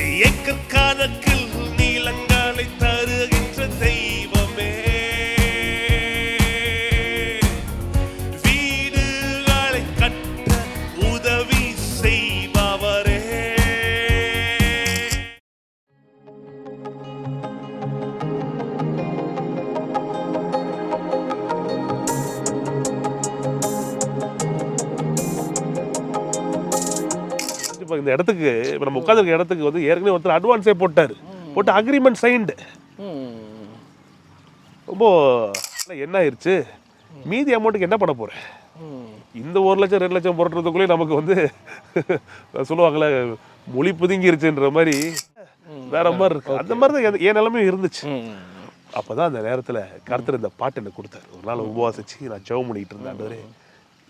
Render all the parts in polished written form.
Acre கணக்கில் நீளங்களை தருகின்ற தெய்வமே, வீடுகளை கட்ட உதவி செய்பவரே. இந்த இடத்துக்கு இப்போ நம்ம உட்காந்துருக்க இடத்துக்கு வந்து ஏற்கனவே ஒருத்தர் அட்வான்ஸே போட்டு அக்ரிமெண்ட் சைன்டு. ரொம்ப என்ன ஆயிடுச்சு, மீதி அமௌண்ட்டுக்கு என்ன பண்ண போகிறேன்? இந்த 1 லட்சம் 2 லட்சம் போடுறதுக்குள்ளே நமக்கு வந்து சொல்லுவாங்களே மொழி புதுங்கிருச்சுன்ற மாதிரி வேற மாதிரி இருக்கு. அந்த மாதிரி தான் என் நிலைமையும் இருந்துச்சு. அப்போதான் அந்த நேரத்தில் கர்த்தர் இந்த பாட்டு எனக்கு கொடுத்தாரு. ஒரு நாள் உபவாசிச்சு நான் ஜெபம் பண்ணிக்கிட்டு இருந்தேன்.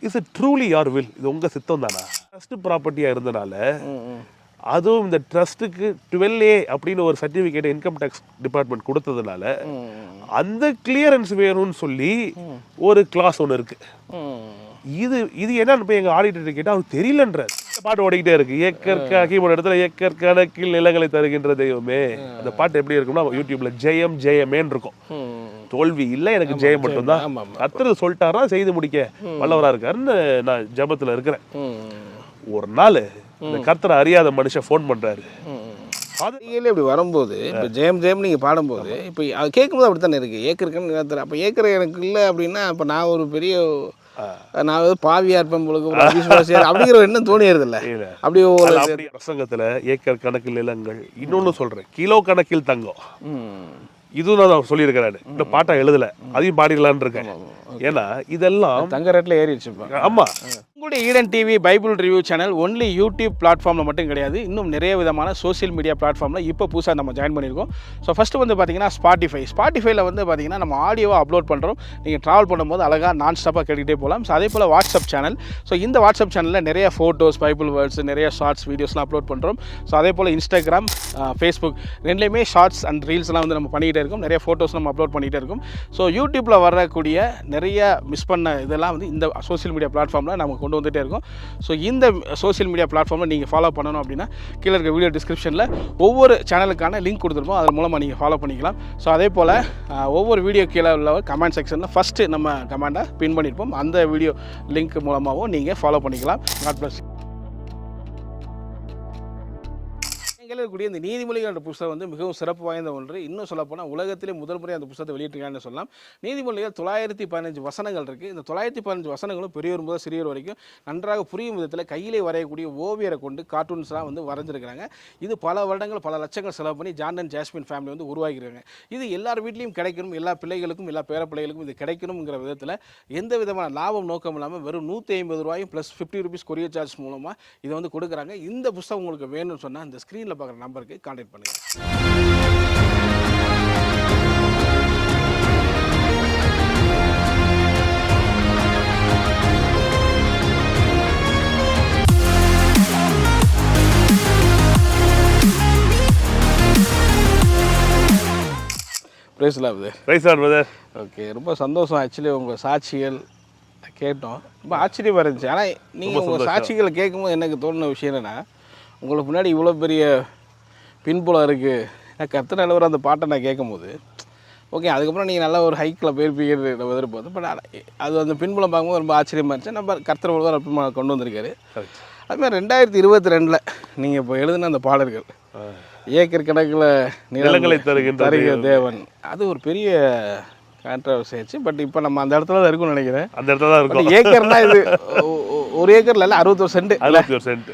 இஸ் இட் ட்ரூலி யார் வில், இது உங்கள் சித்தம் தானா? ட்ரஸ்ட் ப்ராப்பர்ட்டியாக இருந்தனால, அதுவும் இந்த ட்ரஸ்ட்டுக்கு 12A அப்படின்னு ஒரு சர்டிஃபிகேட் இன்கம் டேக்ஸ் டிபார்ட்மெண்ட் கொடுத்ததுனால அந்த கிளியரன்ஸ் வேணும்னு சொல்லி ஒரு கிளாஸ் ஒன்று இருக்கு. இது என்னன்னு போய் எங்கள் ஆடிட்டர் கேட்டால் அவருக்கு தெரியலன்றார். பாட்டு ஓடிக்கிட்டே இருக்கு, ஏக்கர் கீபோர்டு இடத்துல ஏக்கர் கணக்கில் நிலங்களை தருகின்ற தெய்வமே. அந்த பாட்டு எப்படி இருக்கும்னா யூடியூப்ல ஜெயம் ஜெயமேன்னு இருக்கும். தோல்வி இல்லை, எனக்கு ஜெயம் மட்டும்தான். கர்த்தர் சொல்லிட்டாரா செய்து முடிக்க வல்லவரா இருக்காருன்னு நான் ஜபத்துல இருக்கிறேன். ஒரு நாள் இந்த கர்த்தரை அறியாத மனுஷன் ஃபோன் பண்றாரு. இப்படி வரும்போது இப்போ ஜெயம் ஜெயம் நீங்கள் பாடும்போது இப்போ அது கேட்கும்போது அப்படி தானே இருக்குது. ஏக்கருக்குன்னு நிலத்தில் அப்போ ஏக்கர் எனக்கு இல்லை அப்படின்னா அப்போ நான் ஒரு பெரிய நான் பாவியா இருப்பேன் பொழுது அப்படிங்கிற எண்ணம் தோணியது இல்லை. அப்படி ஒரு பிரசங்கத்தில் ஏக்கர் கணக்கில் நிலங்கள், இன்னொன்று சொல்கிறேன், கிலோ கணக்கில் தங்கம், இதுவும் நான் சொல்லியிருக்கிறேன். இந்த பாட்டை எழுதலை, அதையும் பாடிடலான்னு இருக்கேன். ஏன்னா இதெல்லாம் தங்க ரேட்டில் ஏறிடுச்சு. ஆமாம். உங்களுடைய Eden TV Bible review channel only YouTube பிளாட்ஃபார்மில் மட்டும் கிடையாது, இன்னும் நிறைய விதமான சோசியல் மீடியா பிளாட்ஃபார்மில் இப்போ புதுசாக நம்ம ஜாயின் பண்ணியிருக்கோம். ஸோ ஃபஸ்ட்டு வந்து பார்த்தீங்கன்னா ஸ்பாட்டிஃபைல வந்து பார்த்தீங்கன்னா நம்ம ஆடியோவை அப்லோட் பண்ணுறோம். நீங்கள் ட்ராவல் பண்ணும்போது அழகாக நான் ஸ்டாப்பாக கேட்டுக்கிட்டே போகலாம். ஸோ அதே போல் வாட்ஸ்அப் சேனல், ஸோ இந்த வாட்ஸ்அப் சேனலில் நிறைய ஃபோட்டோஸ், பைபிள் வேர்ட்ஸ், நிறைய ஷார்ட்ஸ், வீடியோஸ்லாம் அப்லோட் பண்ணுறோம். ஸோ அதே போல் இன்ஸ்டாகிராம், ஃபேஸ்புக் ரெண்டுலேயுமே ஷார்ட்ஸ் அண்ட் ரீல்ஸ்லாம் வந்து நம்ம பண்ணிக்கிட்டே இருக்கோம். நிறைய ஃபோட்டோஸ் நம்ம அப்லோட் பண்ணிகிட்டே இருக்கோம். ஸோ யூடியூப்பில் வரக்கூடிய நிறைய மிஸ் பண்ண இதெல்லாம் வந்து இந்த சோசியல் மீடியா பிளாட்ஃபார்மில் நம்ம கொண்டு வந்துகிட்டே இருக்கோம். ஸோ இந்த சோசியல் மீடியா பிளாட்ஃபார்மில் நீங்கள் ஃபாலோ பண்ணணும் அப்படின்னா கீழே இருக்க வீடியோ டிஸ்கிரிப்ஷனில் ஒவ்வொரு சேனலுக்கான லிங்க் கொடுத்துருப்போம். அது மூலமாக நீங்கள் ஃபாலோ பண்ணிக்கலாம். ஸோ அதே போல் ஒவ்வொரு வீடியோ கீழே உள்ள கமெண்ட் செக்ஷனில் ஃபஸ்ட்டு நம்ம கமெண்ட்டை பின் பண்ணியிருப்போம். அந்த வீடியோ லிங்க் மூலமாகவும் நீங்கள் ஃபாலோ பண்ணிக்கலாம். God plus. இருக்கக்கூடிய இந்த நீதிமொழிகள் என்ற புத்தகம் வந்து மிகவும் சிறப்பு வாய்ந்த ஒன்று. இன்னும் சொல்லப்போனால் உலகத்திலே முதல் முறை அந்த புத்தகத்தை வெளியிட்டிருக்காங்கன்னு சொல்லலாம். நீதிமொழிகள் 915 வசனங்கள் இருக்குது. இந்த 915 வசனங்களும் பெரியவர் முதல் சிறியவர் வரைக்கும் நன்றாக புரியும் விதத்தில் கையிலே வரையக்கூடிய ஓவியரை கொண்டு கார்ட்டூன்ஸ்லாம் வந்து வரைஞ்சிருக்கிறாங்க. இது பல வருடங்கள் பல லட்சங்கள் செலவு பண்ணி ஜான் அண்ட் ஜாஸ்மின் ஃபேமிலி வந்து உருவாகிருக்காங்க. இது எல்லார் வீட்லையும் கிடைக்கணும், எல்லா பிள்ளைகளுக்கும் எல்லா பேர பிள்ளைகளுக்கும் இது கிடைக்கணுங்கிற விதத்தில் எந்த விதமான லாபம் நோக்கம் இல்லாமல் வெறும் 150 ரூபாயும் ப்ளஸ் 50 rupees கொரியர் சார்ஜ் மூலமாக இதை வந்து கொடுக்குறாங்க. இந்த புத்தகம் உங்களுக்கு வேணும்னு சொன்னால் இந்த ஸ்க்ரீனில் பார்க்குற நம்பருக்கு கான்டாக்ட் பண்ணுங்க. ஓகே, ரொம்ப சந்தோஷம். ஆக்சுவலி உங்கள் சாட்சிகள் கேட்டோம், ரொம்ப ஆச்சரியமாக இருந்துச்சு. ஆனால் நீங்கள் உங்கள் சாட்சிகளை கேட்கும்போது எனக்கு தோணுன விஷயம் என்னென்னா, உங்களுக்கு முன்னாடி இவ்வளோ பெரிய பின்புலம் இருக்குது. நான் கர்த்தர் நிலவர அந்த பாட்டை நான் கேட்கும்போது ஓகே, அதுக்கப்புறம் நீங்கள் நல்லா ஒரு ஹைக்கில் போயிருப்பீங்கிறது நம்ம எதிர்பார்த்தோம். பட் அது அந்த பின்புலம் பார்க்கும்போது ரொம்ப ஆச்சரியமாக இருந்துச்சு. நம்ம கர்த்தர் தான் அற்புதமாக கொண்டு வந்திருக்காரு. அதுமாதிரி 2022 நீங்கள் இப்போ எழுதுன அந்த பாடல்கள் ஏக்கர் கணக்கில் நிலங்களை தருகிற தேவன், அது ஒரு பெரிய கான்ட்ரவர்சி ஆச்சு. பட் இப்போ நம்ம அந்த இடத்துல தான் இருக்கும்னு நினைக்கிறேன். அந்த இடத்துல தான் இருக்கும். ஏக்கர்னா இது ஒரு ஏக்கர்ல இல்லை 61 சென்ட். 61 சென்ட்.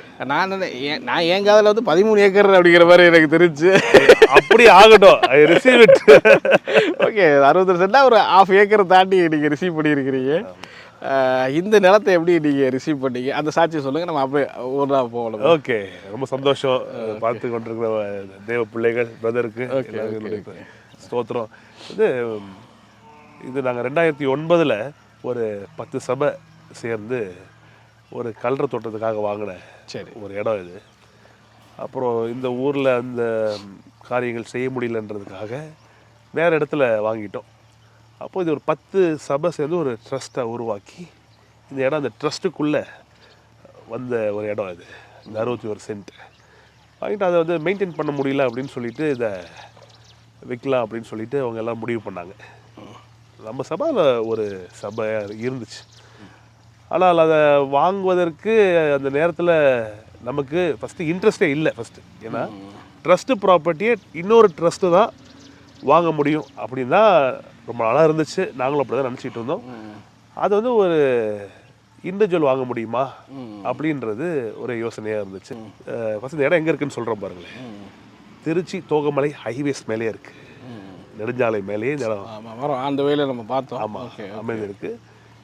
நான் என் காதில் வந்து 13 ஏக்கர் அப்படிங்கிற மாதிரி எனக்கு தெரிஞ்சு. அப்படி ஆகட்டும், ரிசீவ் இட். ஓகே, 61 சென்டா ஒரு 1/2 ஏக்கரை தாண்டி நீங்கள் ரிசீவ் பண்ணியிருக்கிறீங்க. இந்த நிலத்தை எப்படி நீங்கள் ரிசீவ் பண்ணீங்க, அந்த சாட்சியை சொல்லுங்கள். நம்ம அப்படியே ஒரு நாள் போகலாம். ஓகே, ரொம்ப சந்தோஷம். பார்த்து கொண்டிருக்கிற தேவ பிள்ளைகள் பிரதருக்கு ஸ்தோத்திரம். இது நாங்கள் 2009 ஒரு 10 சபை சேர்ந்து ஒரு கல்ற தோட்டத்துக்காக வாங்கின ஒரு இடம் இது. அப்புறம் இந்த ஊரில் அந்த காரியங்கள் செய்ய முடியலன்றதுக்காக வேறு இடத்துல வாங்கிட்டோம். அப்போது இது ஒரு 10 சபை சேர்ந்து ஒரு ட்ரஸ்ட்டை உருவாக்கி இந்த இடம் அந்த ட்ரஸ்ட்டுக்குள்ளே வந்த ஒரு இடம் இது. இந்த 61 சென்ட். வாங்கிட்டு அதை வந்து மெயின்டைன் பண்ண முடியல அப்படின்னு சொல்லிட்டு இதை விற்கலாம் அப்படின்னு சொல்லிட்டு அவங்க எல்லாம் முடிவு பண்ணாங்க. நம்ம சபையில் ஒரு சபை இருந்துச்சு. ஆனால் அதை வாங்குவதற்கு அந்த நேரத்தில் நமக்கு ஃபஸ்ட்டு இன்ட்ரெஸ்டே இல்லை ஃபஸ்ட்டு. ஏன்னா ட்ரஸ்ட்டு ப்ராப்பர்ட்டியே இன்னொரு ட்ரஸ்ட்டு தான் வாங்க முடியும் அப்படின்னு தான் ரொம்ப நாளாக இருந்துச்சு. நாங்களும் அப்படி தான் நினச்சிட்டு இருந்தோம். அது வந்து ஒரு இண்டிவிஜுவல் வாங்க முடியுமா அப்படின்றது ஒரு யோசனையாக இருந்துச்சு. ஃபஸ்ட் இந்த இடம் எங்கே இருக்குன்னு சொல்கிறோம் பாருங்களேன். திருச்சி தோகமலை ஹைவேஸ் மேலே இருக்குது, நெடுஞ்சாலை மேலேயே இந்த இடம் அந்த வேலையை நம்ம பார்த்தோம். ஆமாம், அமைந்திருக்கு.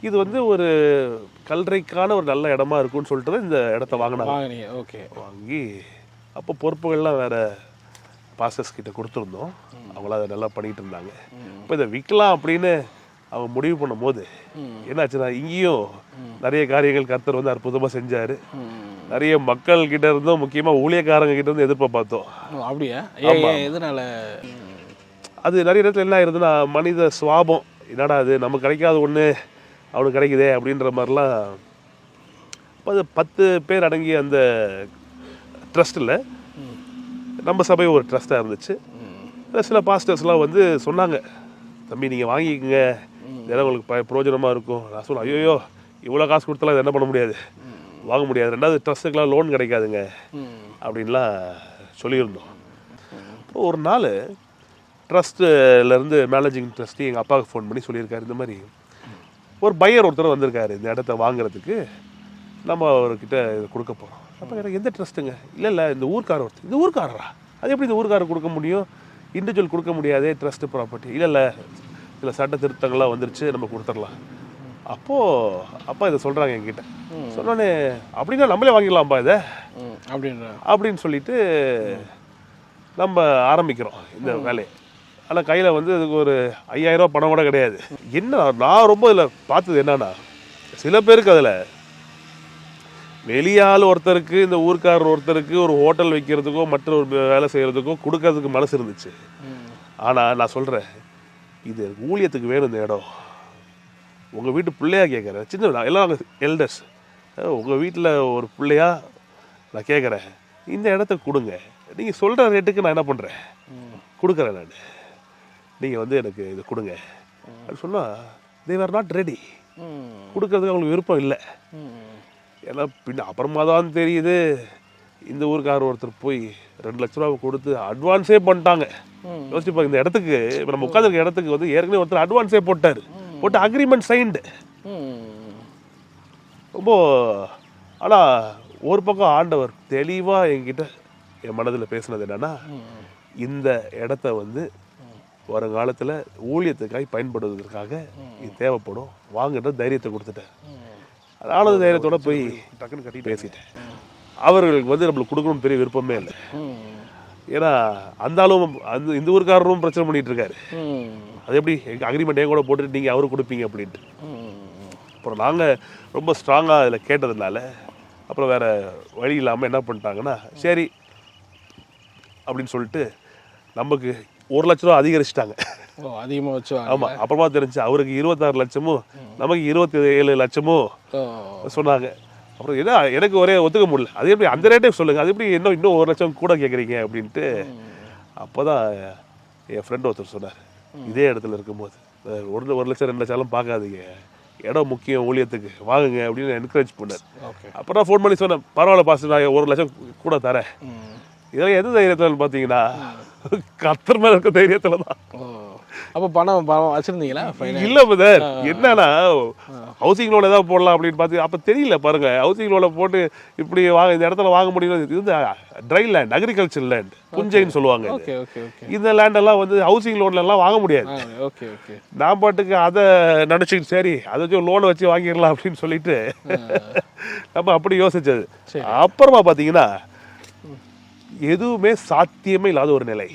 இது வந்து ஒரு கல்றைக்கான ஒரு நல்ல இடமா இருக்குன்னு சொல்லிட்டு தான் இந்த இடத்த வாங்கினாங்க. ஓகே, வாங்கி அப்போ பொறுப்புகள்லாம் வேறு பாஸ்டர்ஸ் கிட்ட கொடுத்துருந்தோம். அவங்களாம் அதை நல்லா பண்ணிகிட்டு இருந்தாங்க. இப்போ இதை விற்கலாம் அப்படின்னு அவங்க முடிவு பண்ணும்போது என்னாச்சுன்னா, இங்கேயும் நிறைய காரியங்கள் கர்த்தர் வந்து அற்புதமாக செஞ்சார். நிறைய மக்கள் கிட்ட இருந்தும் முக்கியமாக ஊழியக்காரங்க கிட்ட இருந்து எதிர்ப்பை பார்த்தோம். அப்படியா? எதனால? அது நிறைய இடத்துல என்ன ஆயிருதுன்னா, மனித சுவாபம், என்னடா அது நமக்கு கிடைக்காத ஒன்று அவனுக்கு கிடைக்குதே அப்படின்ற மாதிரிலாம். இப்போ அது 10 பேர் அடங்கிய அந்த ட்ரஸ்ட்டில் நம்ம சபை ஒரு ட்ரஸ்ட்டாக இருந்துச்சு. சில பாஸ்டர்ஸ்லாம் வந்து சொன்னாங்க, தம்பி நீங்கள் வாங்கிக்கோங்க, இதெல்லாம் உங்களுக்கு பிரயோஜனமாக இருக்கும். நான் சொன்னேன், ஐயோ இவ்வளோ காசு கொடுத்தாலும் இது என்ன பண்ண முடியாது, வாங்க முடியாது. ரெண்டாவது ட்ரஸ்ட்டுக்கெலாம் லோன் கிடைக்காதுங்க அப்படின்லாம் சொல்லியிருந்தோம். அப்புறம் ஒரு நாள் ட்ரஸ்ட்டுலேருந்து மேனேஜிங் ட்ரஸ்ட்டி எங்கள் அப்பாவுக்கு ஃபோன் பண்ணி சொல்லியிருக்காரு, இந்த மாதிரி ஒரு பையர் ஒருத்தர் வந்திருக்காரு இந்த இடத்த வாங்குறதுக்கு, நம்ம அவர்கிட்ட இதை கொடுக்க போகிறோம். அப்போ எனக்கு எந்த ட்ரஸ்ட்டுங்க? இல்லை இந்த ஊர்க்காரர் ஒருத்தர். இந்த ஊர்க்காரரா? அது எப்படி இந்த ஊர்க்காரர் கொடுக்க முடியும்? இண்டிவிஜுவல் கொடுக்க முடியாதே ட்ரஸ்ட்டு ப்ராப்பர்ட்டி. இல்லை சில சட்ட திருத்தங்கள்லாம் வந்துருச்சு, நம்ம கொடுத்துடலாம். அப்போ இதை சொல்கிறாங்க என்கிட்ட. சொன்னோன்னே அப்படின்னா நம்மளே வாங்கிடலாம்ப்பா இதை அப்படின்னு சொல்லிட்டு நம்ம ஆரம்பிக்கிறோம் இந்த வேலையை. ஆனால் கையில் வந்து அதுக்கு ஒரு 5000 ரூபா பணம் கூட கிடையாது. என்ன நான் ரொம்ப இதில் பார்த்தது என்னன்னா, சில பேருக்கு அதில் வெளியால் ஒருத்தருக்கு, இந்த ஊர்க்காரர் ஒருத்தருக்கு ஒரு ஹோட்டல் வைக்கிறதுக்கோ மற்ற ஒரு வேலை செய்கிறதுக்கோ கொடுக்கறதுக்கு மனசு இருந்துச்சு. ஆனால் நான் சொல்கிறேன், இது ஊழியத்துக்கு வேணும் இந்த இடம். உங்கள் வீட்டு பிள்ளையா கேட்குறேன், சின்ன எல்லாம் எல்டர்ஸ், உங்கள் வீட்டில் ஒரு பிள்ளையா நான் கேட்குறேன், இந்த இடத்த கொடுங்க. நீங்கள் சொல்கிற ரேட்டுக்கு நான் என்ன பண்ணுறேன், கொடுக்குறேன் நான், நீங்கள் வந்து எனக்கு இது கொடுங்க அப்படின்னு சொன்னால், தே ஆர் நாட் ரெடி. கொடுக்கறதுக்கு அவங்களுக்கு விருப்பம் இல்லை. ஏன்னா பின்ன அப்புறமா தான் தெரியுது, இந்த ஊருக்காரர் ஒருத்தர் போய் 2 லட்ச ரூபா கொடுத்து அட்வான்ஸே பண்ணிட்டாங்க. யோசிச்சுப்பா, இந்த இடத்துக்கு இப்போ நம்ம உட்காந்துருக்க இடத்துக்கு வந்து ஏற்கனவே ஒருத்தர் அட்வான்ஸே போட்டு அக்ரிமெண்ட் சைன்டு. ரொம்ப ஆனால் ஒரு பக்கம் ஆண்டவர் தெளிவாக என்கிட்ட என் மனதில் பேசுனது என்னன்னா, இந்த இடத்த வந்து வருங்காலத்தில் ஊழியத்துக்காக பயன்படுவதற்காக இது தேவைப்படும், வாங்குற தைரியத்தை கொடுத்துட்டேன். நானும் தைரியத்தோட போய் டக்குன்னு கட்டி பேசிட்டேன். அவர்களுக்கு வந்து நம்மளுக்கு கொடுக்கணும்னு பெரிய விருப்பமே இல்லை. ஏன்னா அந்த ஆளும் இந்த ஊருக்காரரும் பிரச்சனை பண்ணிட்டு இருக்காரு. அது எப்படி எங்கள் அக்ரிமெண்ட் கூட போட்டுட்டு நீங்கள் அவருக்கு கொடுப்பீங்க அப்படின்ட்டு. அப்புறம் நாங்கள் ரொம்ப ஸ்ட்ராங்காக அதில் கேட்டதுனால அப்புறம் வேறு வழி இல்லாமல் என்ன பண்ணிட்டாங்கன்னா, சரி அப்படின்னு சொல்லிட்டு நமக்கு 1 லட்ச ரூபா அதிகரிச்சிட்டாங்க. அதிகமாக வச்சு. ஆமாம், அப்புறமா தெரிஞ்சு அவருக்கு 26 லட்சமும் நமக்கு 27 லட்சமும் சொன்னாங்க. அப்புறம் என்ன எனக்கு ஒரே ஒத்துக்க முடியல. அது எப்படி அந்த ரேட்டே சொல்லுங்கள், அது எப்படி இன்னும் 1 லட்சம் கூட கேட்குறீங்க அப்படின்ட்டு. அப்போ தான் என் ஃப்ரெண்ட் ஒருத்தர் சொன்னார், இதே இடத்துல இருக்கும்போது 1 லட்சம் 2 லட்சம்லாம் பார்க்காதீங்க, இடம் முக்கியம் ஊழியத்துக்கு, வாங்குங்க அப்படின்னு என்கரேஜ் பண்ணார். அப்புறம் நான் ஃபோன் பண்ணி சொன்னேன், பரவாயில்ல பாஸ், நான் 1 லட்சம் கூட தரேன். இதெல்லாம் எது தைரியத்தில் பார்த்தீங்கன்னா, கர்த்தர் மேலே இருக்க தைரியத்தில் தான். அப்போ பணம் வச்சுருந்தீங்களா? இல்லை பிரதர், என்னன்னா ஹவுசிங் லோன் ஏதாவது போடலாம் அப்படின்னு பார்த்து, அப்போ தெரியல பாருங்க, ஹவுசிங் லோனை போட்டு இப்படி இந்த இடத்துல வாங்க முடியும். இது வந்து ட்ரை லேண்ட், அக்ரிகல்ச்சர் லேண்ட், புஞ்சைன்னு சொல்லுவாங்க. இந்த லேண்டெல்லாம் வந்து ஹவுசிங் லோன்லாம் வாங்க முடியாது. நான் பாட்டுக்கு அதை நினச்சிக்கிட்டு சரி அதை லோனை வச்சு வாங்கிடலாம் அப்படின்னு சொல்லிட்டு நம்ம அப்படி யோசிச்சது. அப்புறமா பார்த்தீங்கன்னா எதுவுமே சாத்தியமே இல்லாத ஒரு நிலை.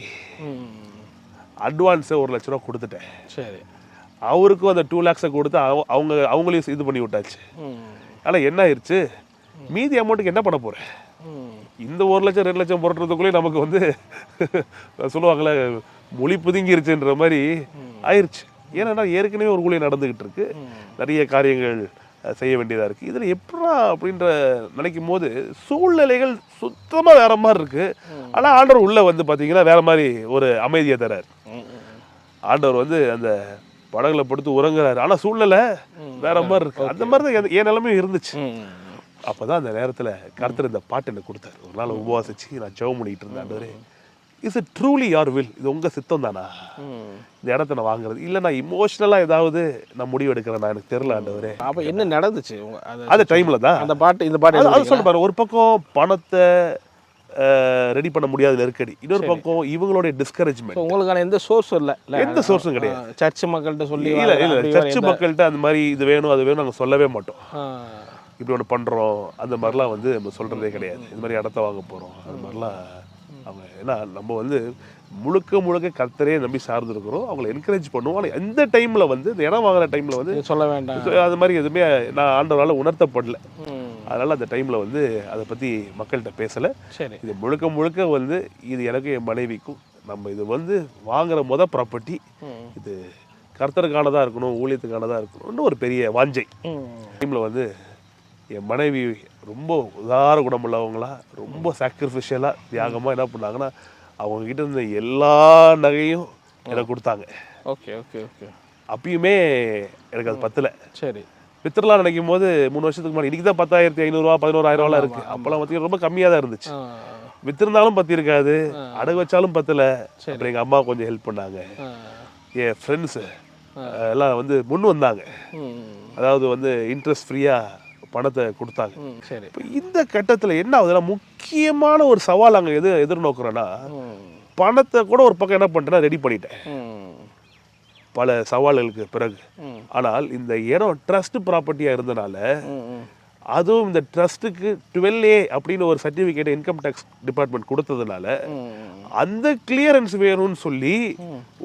அட்வான்ஸை 1 லட்ச ரூபா கொடுத்துட்டேன். சரி, அவருக்கும் அந்த 2 lakhs கொடுத்து அவங்களையும் இது பண்ணி விட்டாச்சு. ஆனால் என்ன ஆயிடுச்சு, மீதி அமௌண்ட்டுக்கு என்ன பண்ண போகிறேன்? இந்த 1 லட்சம் 2 லட்சம் போடுறதுக்குள்ளே நமக்கு வந்து சொல்லுவாங்களே மொழி புதுங்கிருச்சுன்ற மாதிரி ஆயிடுச்சு. ஏன்னா ஏற்கனவே ஒரு ஊழியம் நடந்துக்கிட்டு இருக்கு, நிறைய காரியங்கள் செய்ய வேண்டியதாக இருக்குது. இதில் எப்படா அப்படின்ற நினைக்கும் போது சூழ்நிலைகள் சுத்தமாக வேற மாதிரி இருக்குது. ஆனால் ஆண்டவர் உள்ளே வந்து பார்த்தீங்கன்னா வேற மாதிரி ஒரு அமைதியை தரார். ஆண்டவர் வந்து அந்த படகுல படுத்து உறங்குறாரு, ஆனால் சூழ்நிலை வேற மாதிரி இருக்கு. அந்த மாதிரி தான் என் நிலைமையும் இருந்துச்சு. அப்போதான் அந்த நேரத்தில் கர்த்தர் இந்த பாட்டு எனக்கு கொடுத்தாரு. ஒரு நாள் உபவாசிச்சு நான் ஜெபம் பண்ணிட்டு இருந்தேன், ஆண்டவரே இஸ் இட் ட்ரூலி யார் வில், இது உங்கள் சித்தம் தானா இந்த இடத்த நான் வாங்குறது, இல்லை நான் இமோஷனலாக ஏதாவது நான் முடிவு எடுக்கிறேன், எனக்கு தெரியல ஆண்டவரே. அப்போ என்ன நடந்துச்சு அந்த டைமில் தான் அந்த பாட்டு இந்த பாட்டு அது சொல்ல பாரு. ஒரு பக்கம் பணத்தை ரெடி பண்ண முடியாத நெருக்கடி, இன்னொரு பக்கம் இவங்களுடைய டிஸ்கரேஜ்மெண்ட். உங்களுக்கான எந்த சோர்ஸும் இல்லை, எந்த சோர்ஸும் கிடையாது. சர்ச் மக்கள்கிட்ட சொல்லி இல்லை சர்ச் மக்கள்கிட்ட அந்த மாதிரி இது வேணும் அது வேணும் நாங்கள் சொல்லவே மாட்டோம். இப்படி ஒன்று பண்ணுறோம் அந்த மாதிரிலாம் வந்து நம்ம சொல்கிறதே கிடையாது. இந்த மாதிரி இடத்த வாங்க போகிறோம் அது மாதிரிலாம் அவங்க, ஏன்னா நம்ம வந்து முழுக்க முழுக்க கர்த்தரே நம்பி சார்ந்துருக்கிறோம். அவங்களை என்கரேஜ் பண்ணுவோம். ஆனால் எந்த டைமில் வந்து இந்த இடம் வாங்குற டைமில் வந்து சொல்ல வேண்டாம் அது மாதிரி எதுவுமே நான் ஆண்டவரால் உணர்த்தப்படல. அதனால் அந்த டைமில் வந்து அதை பற்றி மக்கள்கிட்ட பேசலை. இது முழுக்க முழுக்க வந்து இது எனக்கு என் மனைவிக்கும் நம்ம இது வந்து வாங்குற ப்ராப்பர்ட்டி இது கர்த்தருக்கானதாக இருக்கணும், ஊழியத்துக்கானதாக இருக்கணும்னு ஒரு பெரிய வாஞ்சை. டைமில் வந்து என் மனைவி ரொம்ப உதார குணமுள்ளவங்களா, ரொம்ப சாக்ரிஃபிஷியலாக தியாகமாக என்ன பண்ணாங்கன்னா அவங்கக்கிட்ட இருந்த எல்லா நகையும் எனக்கு கொடுத்தாங்க. Okay okay okay. அப்பயுமே எனக்கு அது பத்தலை. சரி, வித்துடலாம் நினைக்கும் போது 3 வருஷத்துக்கு முன்னாடி இன்றைக்கி தான் 10,500 11,000 இருக்குது. அப்போல்லாம் பார்த்தீங்கன்னா ரொம்ப கம்மியாக தான் இருந்துச்சு. வித்திருந்தாலும் பற்றி இருக்காது, அடகு வச்சாலும் பத்தலை. அப்புறம் எங்கள் அம்மா கொஞ்சம் ஹெல்ப் பண்ணாங்க, என் ஃப்ரெண்ட்ஸு எல்லாம் வந்து முன் வந்தாங்க. அதாவது வந்து இன்ட்ரெஸ்ட் ஃப்ரீயாக பணத்தை கொடுத்தாங்க. இப்போ இந்த கட்டத்தில் என்ன ஆகுதுன்னா முக்கியமான ஒரு சவால் அங்கே எதிர்நோக்குறேன்னா பணத்தை கூட ஒரு பக்கம் என்ன பண்ணிட்டேன்னா ரெடி பண்ணிட்டேன் பல சவால்களுக்கு பிறகு. ஆனால் இந்த இடம் ட்ரஸ்ட் ப்ராப்பர்ட்டியாக இருந்தனால அதுவும் இந்த ட்ரஸ்ட்டுக்கு 12A அப்படின்னு ஒரு சர்டிஃபிகேட் இன்கம் டேக்ஸ் டிபார்ட்மெண்ட் கொடுத்ததுனால அந்த கிளியரன்ஸ் வேணும்னு சொல்லி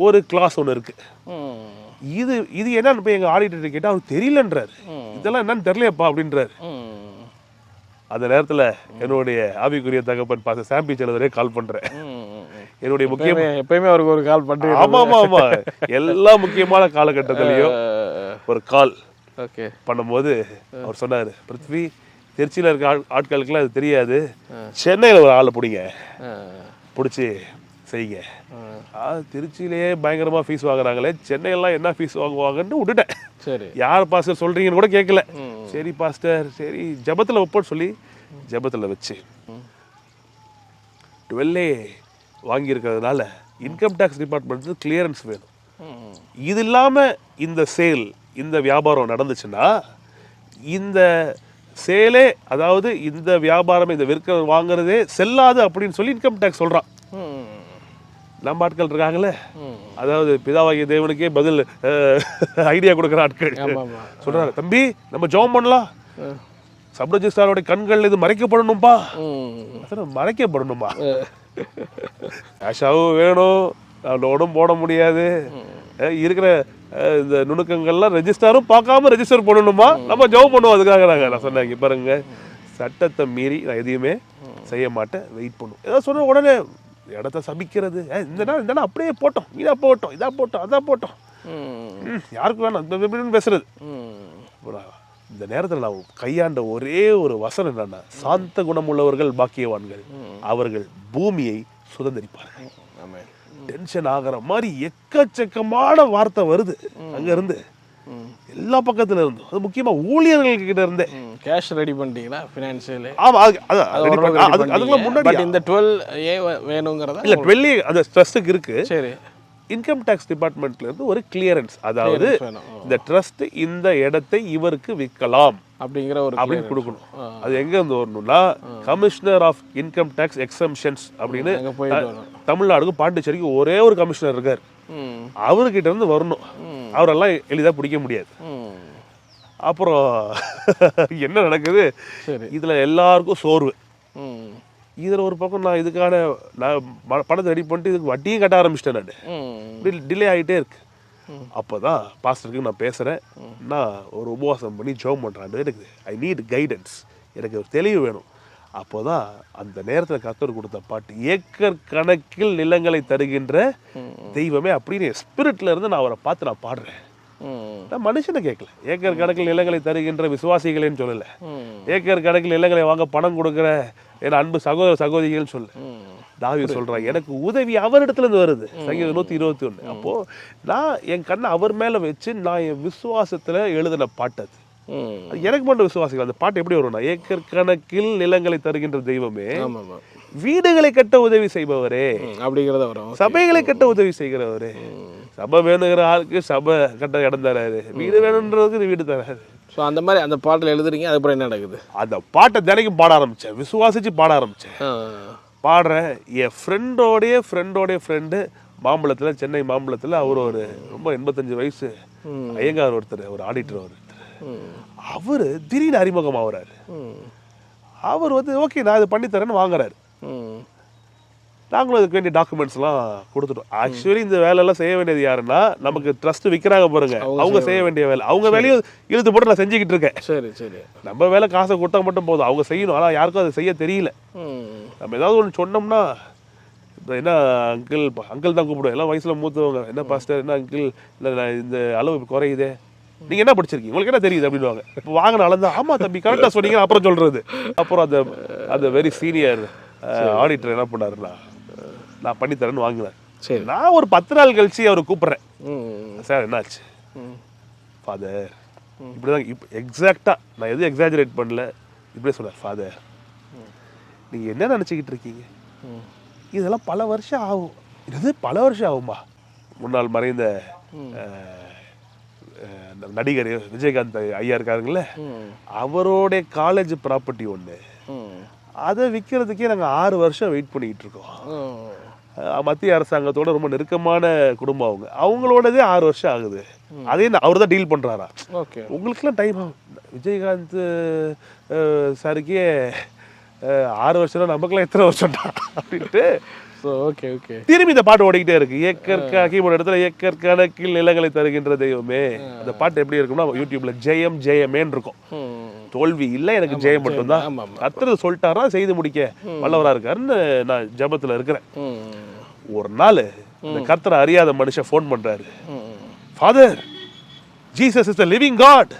ஒரு கிளாஸ் ஒன்று இருக்கு. இது இது என்னன்னு போய் எங்கள் ஆடிட்டர் கேட்டால் அவருக்கு தெரியலன்றாரு. இதெல்லாம் என்னன்னு தெரியலையப்பா அப்படின்றாரு. அந்த நேரத்தில் என்னுடைய ஆவிக்குரிய தகப்பன் பார்த்து சாம்பி செலவரே கால் பண்ணுறேன். என்னுடைய எப்பயுமே அவருக்கு ஒரு கால் பண்ணுறேன். ஆமாம் எல்லா முக்கியமான காலகட்டத்திலையும் ஒரு கால் பண்ணும்போது அவர் சொன்னார், பிருத்வி திருச்சியில் இருக்க ஆட்களுக்குலாம் அது தெரியாது, சென்னையில் ஒரு ஆளை பிடிச்சி செய்யுங்க. திருச்சியிலேயே பயங்கரமாக ஃபீஸ் வாங்குறாங்களே, சென்னையெல்லாம் என்ன ஃபீஸ் வாங்குவாங்கன்னு விட்டுட்டேன். சரி, யார் பாஸ்டர் சொல்கிறீங்கன்னு கூட கேட்கல. சரி பாஸ்டர், சரி ஜபத்தில் வைப்போன்னு சொல்லி ஜபத்தில் வச்சு 12A வாங்கியிருக்கிறதுனால இன்கம் டேக்ஸ் டிபார்ட்மெண்ட் கிளியரன்ஸ் வேணும். இது இல்லாமல் இந்த சேல் இந்த வியாபாரம் நடந்துச்சுன்னா இந்த சேலே, அதாவது இந்த வியாபாரம் இந்த விற்க வாங்குறதே செல்லாது அப்படின்னு சொல்லி இன்கம் டேக்ஸ் சொல்கிறான். நம்ம ஆட்கள் இருக்காங்களே, அதாவது பிதாவாகிய தேவனுக்கே பதில் ஐடியா கொடுக்குற ஆட்கள் சொல்றாரு, தம்பி நம்ம ஜெபம் பண்ணலாம், சப் ரெஜிஸ்ட்ராரோட கண்கள் இது மறைக்கப்படணும்பா. மறைக்கப்படணுமா? கேஷாவும் வேணும், லோடும் போட முடியாது, இருக்கிற இந்த நுணுக்கங்கள்லாம் ரெஜிஸ்டரும் பார்க்காம ரெஜிஸ்டர் பண்ணணுமா? நம்ம ஜெபம் பண்ணுவோம் அதுக்காக. நான் சொன்னேன், பாருங்க சட்டத்தை மீறி நான் எதையுமே செய்ய மாட்டேன், வெயிட் பண்ணும். ஏதாவது சொன்ன உடனே இடத்த சபிக்கிறது, இந்த நாள் அப்படியே போட்டோம், இதா போட்டோம், இதா போட்டோம், அதான் போட்டோம், யாருக்கு வேணும் பேசுறது. இந்த நேரத்தில் நான் கையாண்ட ஒரே ஒரு வசனம் என்னன்னா, சாந்த குணமுள்ளவர்கள் பாக்கியவான்கள், அவர்கள் பூமியை சுதந்திரிப்பார்கள். டென்ஷன் ஆகிற மாதிரி எக்கச்சக்கமான வார்த்தை வருது அங்க இருந்து, எல்லா பக்கத்துல இருந்தும். அது முக்கியமா ஊழியர்கள் கிட்ட இருந்தே. கேஷ் ரெடி பண்ணிட்டீங்களா ஃபினான்ஷியல்? ஆமா, அதுக்கு முன்னாடி இந்த 12A வேணுங்கிறதா இல்ல, 12A அந்த ட்ரஸ்ட்டுக்கு இருக்கு. சரி, இன்கம் டேக்ஸ் டிபார்ட்மெண்ட்ல இருந்து ஒரு கிளியரன்ஸ், அதாவது இந்த ட்ரஸ்ட் இந்த இடத்தை இவருக்கு விற்கலாம் அப்படிங்கிற ஒரு அப்படின்னு கொடுக்கணும். அது எங்க இருந்து வரணும்னா commissioner of income tax exemptions அப்படின்னு தமிழ்நாடுக்கும் பாண்டிச்சேரிக்கு ஒரே ஒரு கமிஷனர் இருக்கார், அவர்கிட்ட இருந்து வரணும். அவரெல்லாம் எளிதா பிடிக்க முடியாது. அப்புறம் என்ன நடக்குது, இதுல எல்லாருக்கும் சோர்வு. இதுல ஒரு பக்கம் நான் இதுக்கான பணத்தை ரெடி பண்ணிட்டு இதுக்கு வட்டியும் கட்ட ஆரம்பிச்சிட்டேன். நான் டிலே ஆகிட்டே இருக்கு. அப்போதான் பாஸ்டருக்கு நான் பேசுறேன், நான் ஒரு உபவாசம் பண்ணி ஜெபம் பண்றேன், எனக்கு ஐ நீட் கைடன்ஸ், எனக்கு ஒரு தெளிவு வேணும். அப்போதான் அந்த நேரத்தில் கர்த்தர் கொடுத்த பாட்டு, ஏக்கர் கணக்கில் நிலங்களை தருகின்ற தெய்வமே அப்படின்னு ஸ்பிரிட்ல இருந்து நான் அவரை பார்த்து நான் பாடுறேன். நான் மனுஷனை கேட்கல. ஏக்கர் கணக்கில் நிலங்களை தருகின்ற விசுவாசிகளேன்னு சொல்லல, ஏக்கர் கணக்கில் நிலங்களை வாங்க பணம் கொடுக்குற என் அன்பு சகோதர சகோதரிகள்னு சொல்லு. தாவீது சொல்றான், எனக்கு உதவி அவரிடத்துல இருந்து வருது. சங்கீதம் 121. அப்போ நான் என் கண்ணை அவர் மேல வச்சு நான் என் விசுவாசத்துல எழுதின பாட்டு அது. எனக்கு மட்டும் விசுவாசிகள் அந்த பாட்டு எப்படி வரும்னா, ஏக்கர் கணக்கில் நிலங்களை தருகின்ற தெய்வமே, வீடுகளை கட்ட உதவி செய்பவரே அப்படிங்கிறத வரும். சபைகளை கட்ட உதவி செய்கிறவரே. சபை வேணுங்கிற ஆளுக்கு சபை கட்ட இடம் தராரு, வீடு வேணுன்றதுக்கு வீடு தராரு. ஸோ அந்த மாதிரி அந்த பாட்டில் எழுதுறீங்க. அதுக்கப்புறம் என்ன நடக்குது? அந்த பாட்டை தினைக்கும் பாட ஆரம்பிச்சேன், விசுவாசிச்சு பாட ஆரம்பிச்சேன். பாடுறேன். என் ஃப்ரெண்டோடைய ஃப்ரெண்டு மாம்பழத்தில், சென்னை மாம்பழத்தில், அவர் ஒரு ரொம்ப 85 வயசு ஐயங்கார் ஒருத்தர், ஒரு ஆடிட்டர் ஒருத்தர். அவர் திடீர்னு அறிமுகம் ஆகுறாரு. அவர் வந்து ஓகே நான் இது பண்ணித்தரேன்னு வாங்குறாரு. நாங்களும் அதுக்கு வேண்டிய டாக்குமெண்ட்ஸ்லாம் கொடுத்துட்டோம். ஆக்சுவலி இந்த வேலையெல்லாம் செய்ய வேண்டியது யாருன்னா, நமக்கு ட்ரஸ்ட் விற்கிறாங்க பாருங்க, அவங்க செய்ய வேண்டிய வேலை. அவங்க வேலையும் இழுத்து போட்டு நான் செஞ்சுக்கிட்டு இருக்கேன். சரி சரி. நம்ம வேலை காசை கொடுத்தா மட்டும் போதும், அவங்க செய்யணும். ஆனால் யாருக்கும் அதை செய்ய தெரியல. நம்ம ஏதாவது ஒன்று சொன்னோம்னா, இப்போ என்ன அங்கிள் தான் கூப்பிடுவோம், எல்லாம் வயசில் மூத்தவங்க, என்ன பாஸ்டர், என்ன அங்கிள், இல்லை இந்த அளவு குறையுதே, நீங்கள் என்ன படிச்சிருக்கீங்க, உங்களுக்கு என்ன தெரியுது அப்படின்வாங்க. இப்போ வாங்கின அளந்தான், ஆமாம் தம்பி கரெக்டாக சொன்னீங்க அப்புறம் சொல்கிறது. அப்புறம் அந்த வெரி சீனியர் ஆடிட்டர் என்ன பண்ணாருன்னா, நான் பண்ணித்தரேன்னு வாங்கினேன். சரி, நான் ஒரு 10 நாள் கழிச்சு அவரை கூப்பிட்றேன். சார் என்னாச்சு ஃபாதர், இப்படிதான் இப்போ எக்ஸாக்டாக நான் எதுவும் எக்ஸாஜரேட் பண்ணல, இப்படியே சொன்னார். ஃபாதர் நீங்கள் என்ன நினச்சிக்கிட்டு இருக்கீங்க, இதெல்லாம் பல வருஷம் ஆகும். இது பல வருஷம் ஆகுமா? முன்னாள் மறைந்த நடிகர் விஜயகாந்த் ஐயா இருக்காருங்கள, அவரோடைய காலேஜ் ப்ராப்பர்ட்டி ஒன்று, அதை விற்கிறதுக்கே நாங்கள் 6 வருஷம் வெயிட் பண்ணிக்கிட்டு இருக்கோம். மத்திய அரசாங்கத்தோட ரொம்ப நெருக்கமான குடும்பம் அவங்களோடதே 6 வருஷம் ஆகுது. அதே அவர் தான் டீல் பண்ணுறாரா. உங்களுக்குலாம் டைம் ஆகும். விஜயகாந்த் சாருக்கே 6 வருஷம், நமக்குலாம் எத்தனை வருஷம்டா அப்படின்ட்டு ஓகே ஓகே திரும்பி இந்த பாட்டு ஓடிக்கிட்டே இருக்கு. கீபோர்டு இடத்துல ஏக்கர் கணக்கில் நிலங்களை தருகின்ற தெய்வமே. அந்த பாட்டு எப்படி இருக்கும்னா, யூடியூப்ல ஜெயம் ஜெயமேன்னு இருக்கும். தோல்வி இல்லை, எனக்கு ஜெயம் மட்டும்தான். கர்த்தர் சொல்லிட்டாரா செய்து முடிக்க வல்லவரா இருக்காருன்னு நான் ஜபத்துல இருக்கிறேன். ஒரு நாள் இந்த கர்த்தரை அறியாத மனுஷன் ஃபோன் பண்றாரு. Father, Jesus is the living God,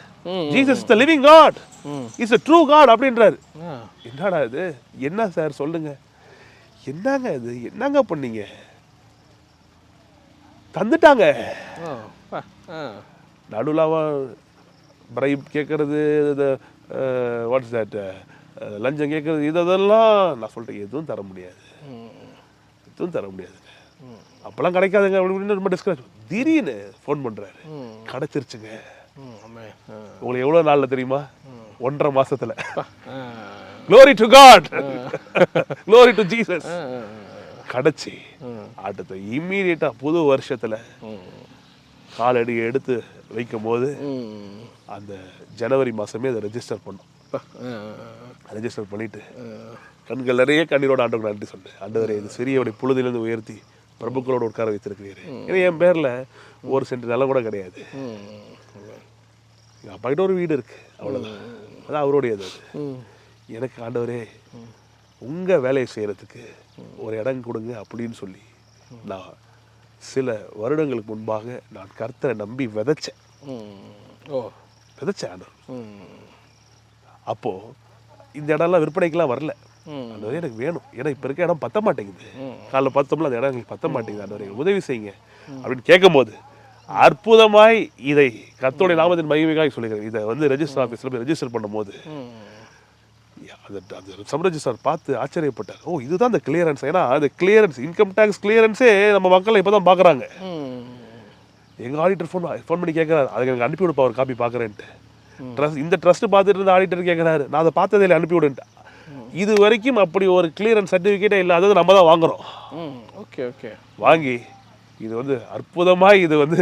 Jesus is the living God, is a true God அப்படின்றாரு. என்னடா இது, என்ன சார் சொல்லுங்க, என்னங்க இது, என்னங்க பண்ணீங்க? தந்துட்டாங்க. நடுலாவா பிரைப் கேட்கறது, வாட்ஸ் தட், லஞ்சம் கேட்கறது, இதெல்லாம் நான் சொல்லிட்டேன், எதுவும் தர முடியாது, எதுவும் தர முடியாது, அப்பெல்லாம் கிடைக்காதுங்க அப்படின்னு ரொம்ப டிஸ்கஸ். திடீர்னு ஃபோன் பண்றாரு, கிடைச்சிருச்சுங்க. உங்களுக்கு எவ்வளவு நாள்ல தெரியுமா? 1.5 மாசத்துல. Glory to God, glory to Jesus. கிடைச்சி அடுத்த இம்மீடியட்டா புது வருஷத்துல காலடி எடுத்து வைக்கும் போது அந்த ஜனவரி மாசமே அதை ரெஜிஸ்டர் பண்ணோம். ரெஜிஸ்டர் பண்ணிட்டு கண்கள் நிறைய கண்ணீரோட ஆண்டவருக்கு நன்றி சொன்னேன். ஆண்டவரே, இது சிறியவருடைய புழுதிலிருந்து உயர்த்தி பிரபுக்களோட உட்கார வைத்திருக்கிறீரு. ஏன்னா என் பேர்ல 1 சென்ட் நிலம் கூட கிடையாது. எங்கள் அப்பா கிட்ட ஒரு வீடு இருக்கு, அவ்வளோதான், அதான் அவருடையது. அது எனக்கு ஆண்டவரே உங்கள் வேலையை செய்கிறதுக்கு ஒரு இடம் கொடுங்க அப்படின்னு சொல்லி நான் சில வருடங்களுக்கு முன்பாக நான் கர்த்தரை நம்பி விதைச்சேன். ஆண்டவர். அப்போது இந்த இடம்லாம் விற்பனைக்கெல்லாம் வரல. ஆண்டவரே எனக்கு வேணும், ஏன்னா இப்போ இருக்க இடம் பத்த மாட்டேங்குது, காலைல பார்த்தோம்ல அந்த இடம் எங்களுக்கு பத்த மாட்டேங்குது, ஆண்டவரே உதவி செய்யுங்க அப்படின்னு கேட்கும்போது அற்புதமாய் இதை கர்த்தருடைய நாமத்தின் மகிமைக்காக சொல்லிக்கிறேன். இதை வந்து ரெஜிஸ்டர் ஆஃபீஸில் போய் ரெஜிஸ்டர் பண்ணும்போது அந்த சப் ரெஜிஸ்டர் பார்த்து ஆச்சரியப்பட்டார். ஓ, இதுதான் அந்த கிளியரன்ஸ். ஏன்னா அந்த கிளியரன்ஸ், இன்கம் டேக்ஸ் கிளியரன்ஸே நம்ம மக்களை இப்போ தான் பார்க்குறாங்க. எங்கள் ஆடிட்டர் ஃபோன் பண்ணி கேட்குறாரு, அதுக்கு எனக்கு அனுப்பி விடுப்பா ஒரு காப்பி பார்க்குறேன்ட்டு. இந்த ட்ரஸ்ட் பார்த்துட்டு இருந்த ஆடிட்டர் கேட்குறாரு, நான் அதை பார்த்ததே இல்லை, அனுப்பி விடுன்ட்டு. இது வரைக்கும் அப்படி ஒரு கிளியரன்ஸ் சர்டிஃபிகேட்டே இல்லாதது நம்ம தான் வாங்குறோம். ஓகே ஓகே வாங்கி இது வந்து அற்புதமாக இது வந்து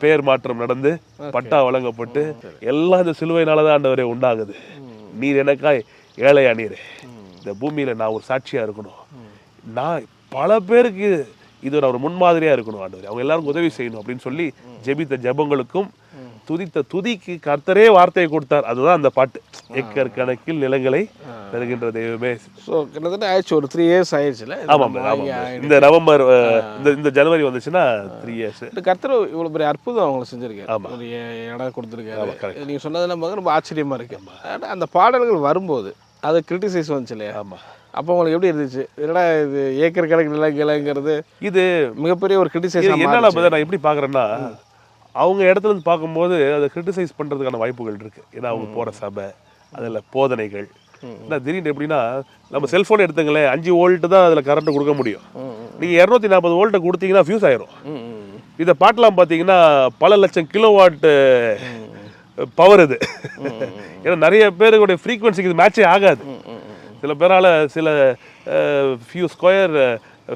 பேர் மாற்றம் நடந்து பட்டா வழங்கப்பட்டு எல்லாம் இந்த சிலுவையினால தான் ஆண்டவரே உண்டாகுது. நீர் எனக்காய் ஏழையா நீர், இந்த பூமியில நான் ஒரு சாட்சியா இருக்கணும், நான் பல பேருக்கு இது ஒரு முன்மாதிரியா இருக்கணும் ஆண்டவரே, அவங்க எல்லாருக்கும் உதவி செய்யணும் அப்படின்னு சொல்லி ஜெபித்த ஜெபங்களுக்கும் துதித்த துதிக்கு கர்த்தரே வார்த்தையை கொடுத்தார். அதுதான் அந்த பாட்டு, ஏக்கர் கணக்கில் நிலங்களை பெறுகின்ற தெய்வமே. ஸோ கிட்டத்தட்ட ஆயிடுச்சு, ஒரு 3 இயர்ஸ் ஆயிடுச்சுல. ஆமாம், இந்த நவம்பர் இந்த ஜனவரி வந்துச்சுன்னா 3 இயர்ஸ். கர்த்தர் இவ்வளோ பெரிய அற்புதம் அவங்களை செஞ்சுருக்காரு. ஆமாம், ஒரு இடம் கொடுத்துருக்காரு. நீங்கள் சொன்னதெல்லாம் பார்க்க ரொம்ப ஆச்சரியமாக இருக்கு. ஆனால் அந்த பாடல்கள் வரும்போது அதை கிரிட்டிசைஸ் வந்துச்சு இல்லையா? ஆமாம். அப்போ உங்களுக்கு எப்படி இருந்துச்சு? என்னடா இது ஏக்கர் கணக்கு நிலங்கிறது இது மிகப்பெரிய ஒரு கிரிட்டிசைஸ். என்னால் நான் எப்படி பார்க்குறேன்னா, அவங்க இடத்துல இருந்து பார்க்கும்போது அதை கிரிட்டிசைஸ் பண்ணுறதுக்கான வாய்ப்புகள் இருக்குது. ஏன்னா அவங்க போகிற சபை, அதில் போதனைகள். ஏன்னா திடீர்னு எப்படின்னா, நம்ம செல்ஃபோன் எடுத்துங்களேன், 5 வோல்ட்டு தான் அதில் கரண்ட் கொடுக்க முடியும். நீங்கள் 240 வோல்ட்டை கொடுத்தீங்கன்னா ஃபியூஸ் ஆயிரும். இதை பாட்டெலாம் பார்த்தீங்கன்னா பல லட்சம் கிலோவாட்டு பவர் இது. ஏன்னா நிறைய பேருடைய ஃப்ரீக்வன்சிக்கு இது மேட்சே ஆகாது. சில பேரால் சில ஃபியூ ஸ்கொயர்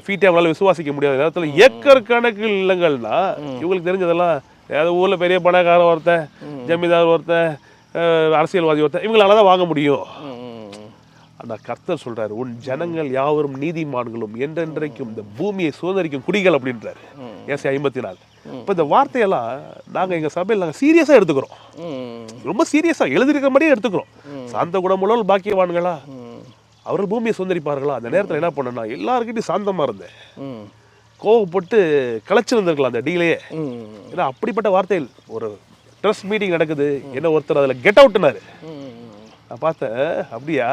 ஃபீட்டே அவங்களால விசுவாசிக்க முடியாத நேரத்தில் ஏக்கர் கணக்கில் இல்லைங்கள்னா இவங்களுக்கு தெரிஞ்சதெல்லாம் ஏதாவது ஊரில் பெரிய பணக்காரன் ஒருத்தன், ஜமீன்தார் ஒருத்தன், அரசியல்வாதி ஒருத்தன், இவங்களால தான் வாங்க முடியும். ஆனால் கர்த்தர் சொல்றாரு, உன் ஜனங்கள் யாவரும் நீதிமான்களும் என்றென்றைக்கும் இந்த பூமியை சுதந்திரிக்கும் குடிகள் அப்படின்றாரு. ஏசாயா 54. இப்போ இந்த வார்த்தையெல்லாம் நாங்கள் எங்கள் சபையில் நாங்கள் சீரியஸாக எடுத்துக்கிறோம். ரொம்ப சீரியஸாக எழுதியிருக்கிற மாதிரியே எடுத்துக்கிறோம். சாந்த குணமுள்ள பாக்கியவான்களா, அவர்கள் பூமியை சுதந்திரிப்பார்களா. அந்த நேரத்தில் என்ன பண்ணனா, எல்லாருக்கிட்டையும் சாந்தமாக இருந்தேன். கோவப்பட்டு கலைச்சிருந்துருக்கலாம் அந்த டீலையே. ஏன்னா அப்படிப்பட்ட வார்த்தைகள். ஒரு ட்ரஸ்ட் மீட்டிங் நடக்குது, என்ன ஒருத்தர் அதில் கெட் அவுட்னாரு. நான் பார்த்தேன், அப்படியா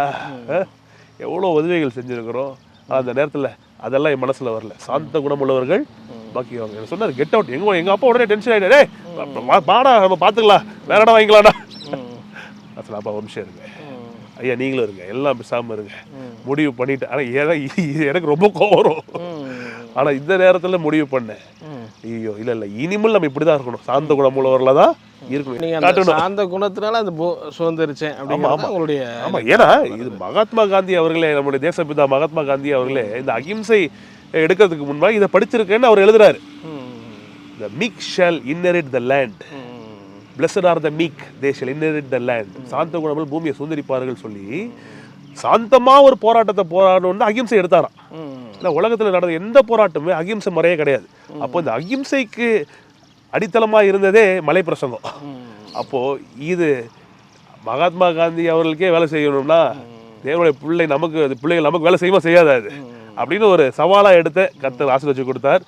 எவ்வளோ உதவிகள் செஞ்சுருக்கிறோம். அந்த நேரத்தில் அதெல்லாம் என் மனசில் வரல. சாந்த குணமுள்ளவர்கள் பாக்கியவாங்க சொன்னார், கெட் அவுட். எங்கள் அப்பா உடனே டென்ஷன் ஆகிட்டாரு, பாடா நம்ம பார்த்துக்கலாம், வேற இடம் வாங்கிக்கலாம்டா. அசல் அப்பா ஒரு நிமிஷம் இருங்க ஐயா, நீங்களும் இருங்க, எல்லாம் பேசாமல் இருங்க, முடிவு பண்ணிட்டு. ஆனால் எனக்கு ரொம்ப கோவம் வரும். ஆனால் இந்த நேரத்தில் முடிவு பண்ணேன், ஐயோ இல்லை இனிமேல் நம்ம இப்படி தான் இருக்கணும், சாந்த குணமுள்ளவர்களாக தான் இருக்கணும். சாந்த குணத்தினால அந்த சுதந்திரிச்சேன் அப்படிங்கிறது உங்களுடைய. ஆமாம், ஏன்னா இது மகாத்மா காந்தி அவர்களே, நம்முடைய தேசப்பிதா மகாத்மா காந்தி அவர்களே இந்த அகிம்சை எடுக்கிறதுக்கு முன்பாக இதை படிச்சிருக்கேன்னு அவர் எழுதுறாரு. The meek shall inherit the land. Blessed are the meek, they shall inherit the land. சாந்த குணமுள்ள பூமியை சுதந்திரிப்பார்கள் சொல்லி சாந்தமா ஒரு போராட்டத்தை போராடணும்னு அகிம்சை எடுத்தாராம். இல்லை, உலகத்தில் நடந்த எந்த போராட்டமே அகிம்சை முறையே கிடையாது. அப்போ இந்த அகிம்சைக்கு அடித்தளமா இருந்ததே மலை பிரசங்கம். அப்போ இது மகாத்மா காந்தி அவர்களுக்கே வேலை செய்யணும்னா தேவனுடைய பிள்ளைகள் நமக்கு வேலை செய்யுமா செய்யாதாது அப்படின்னு ஒரு சவாலா எடுத்து கர்த்தர் ஆசீர்வதிச்சு கொடுத்தார்.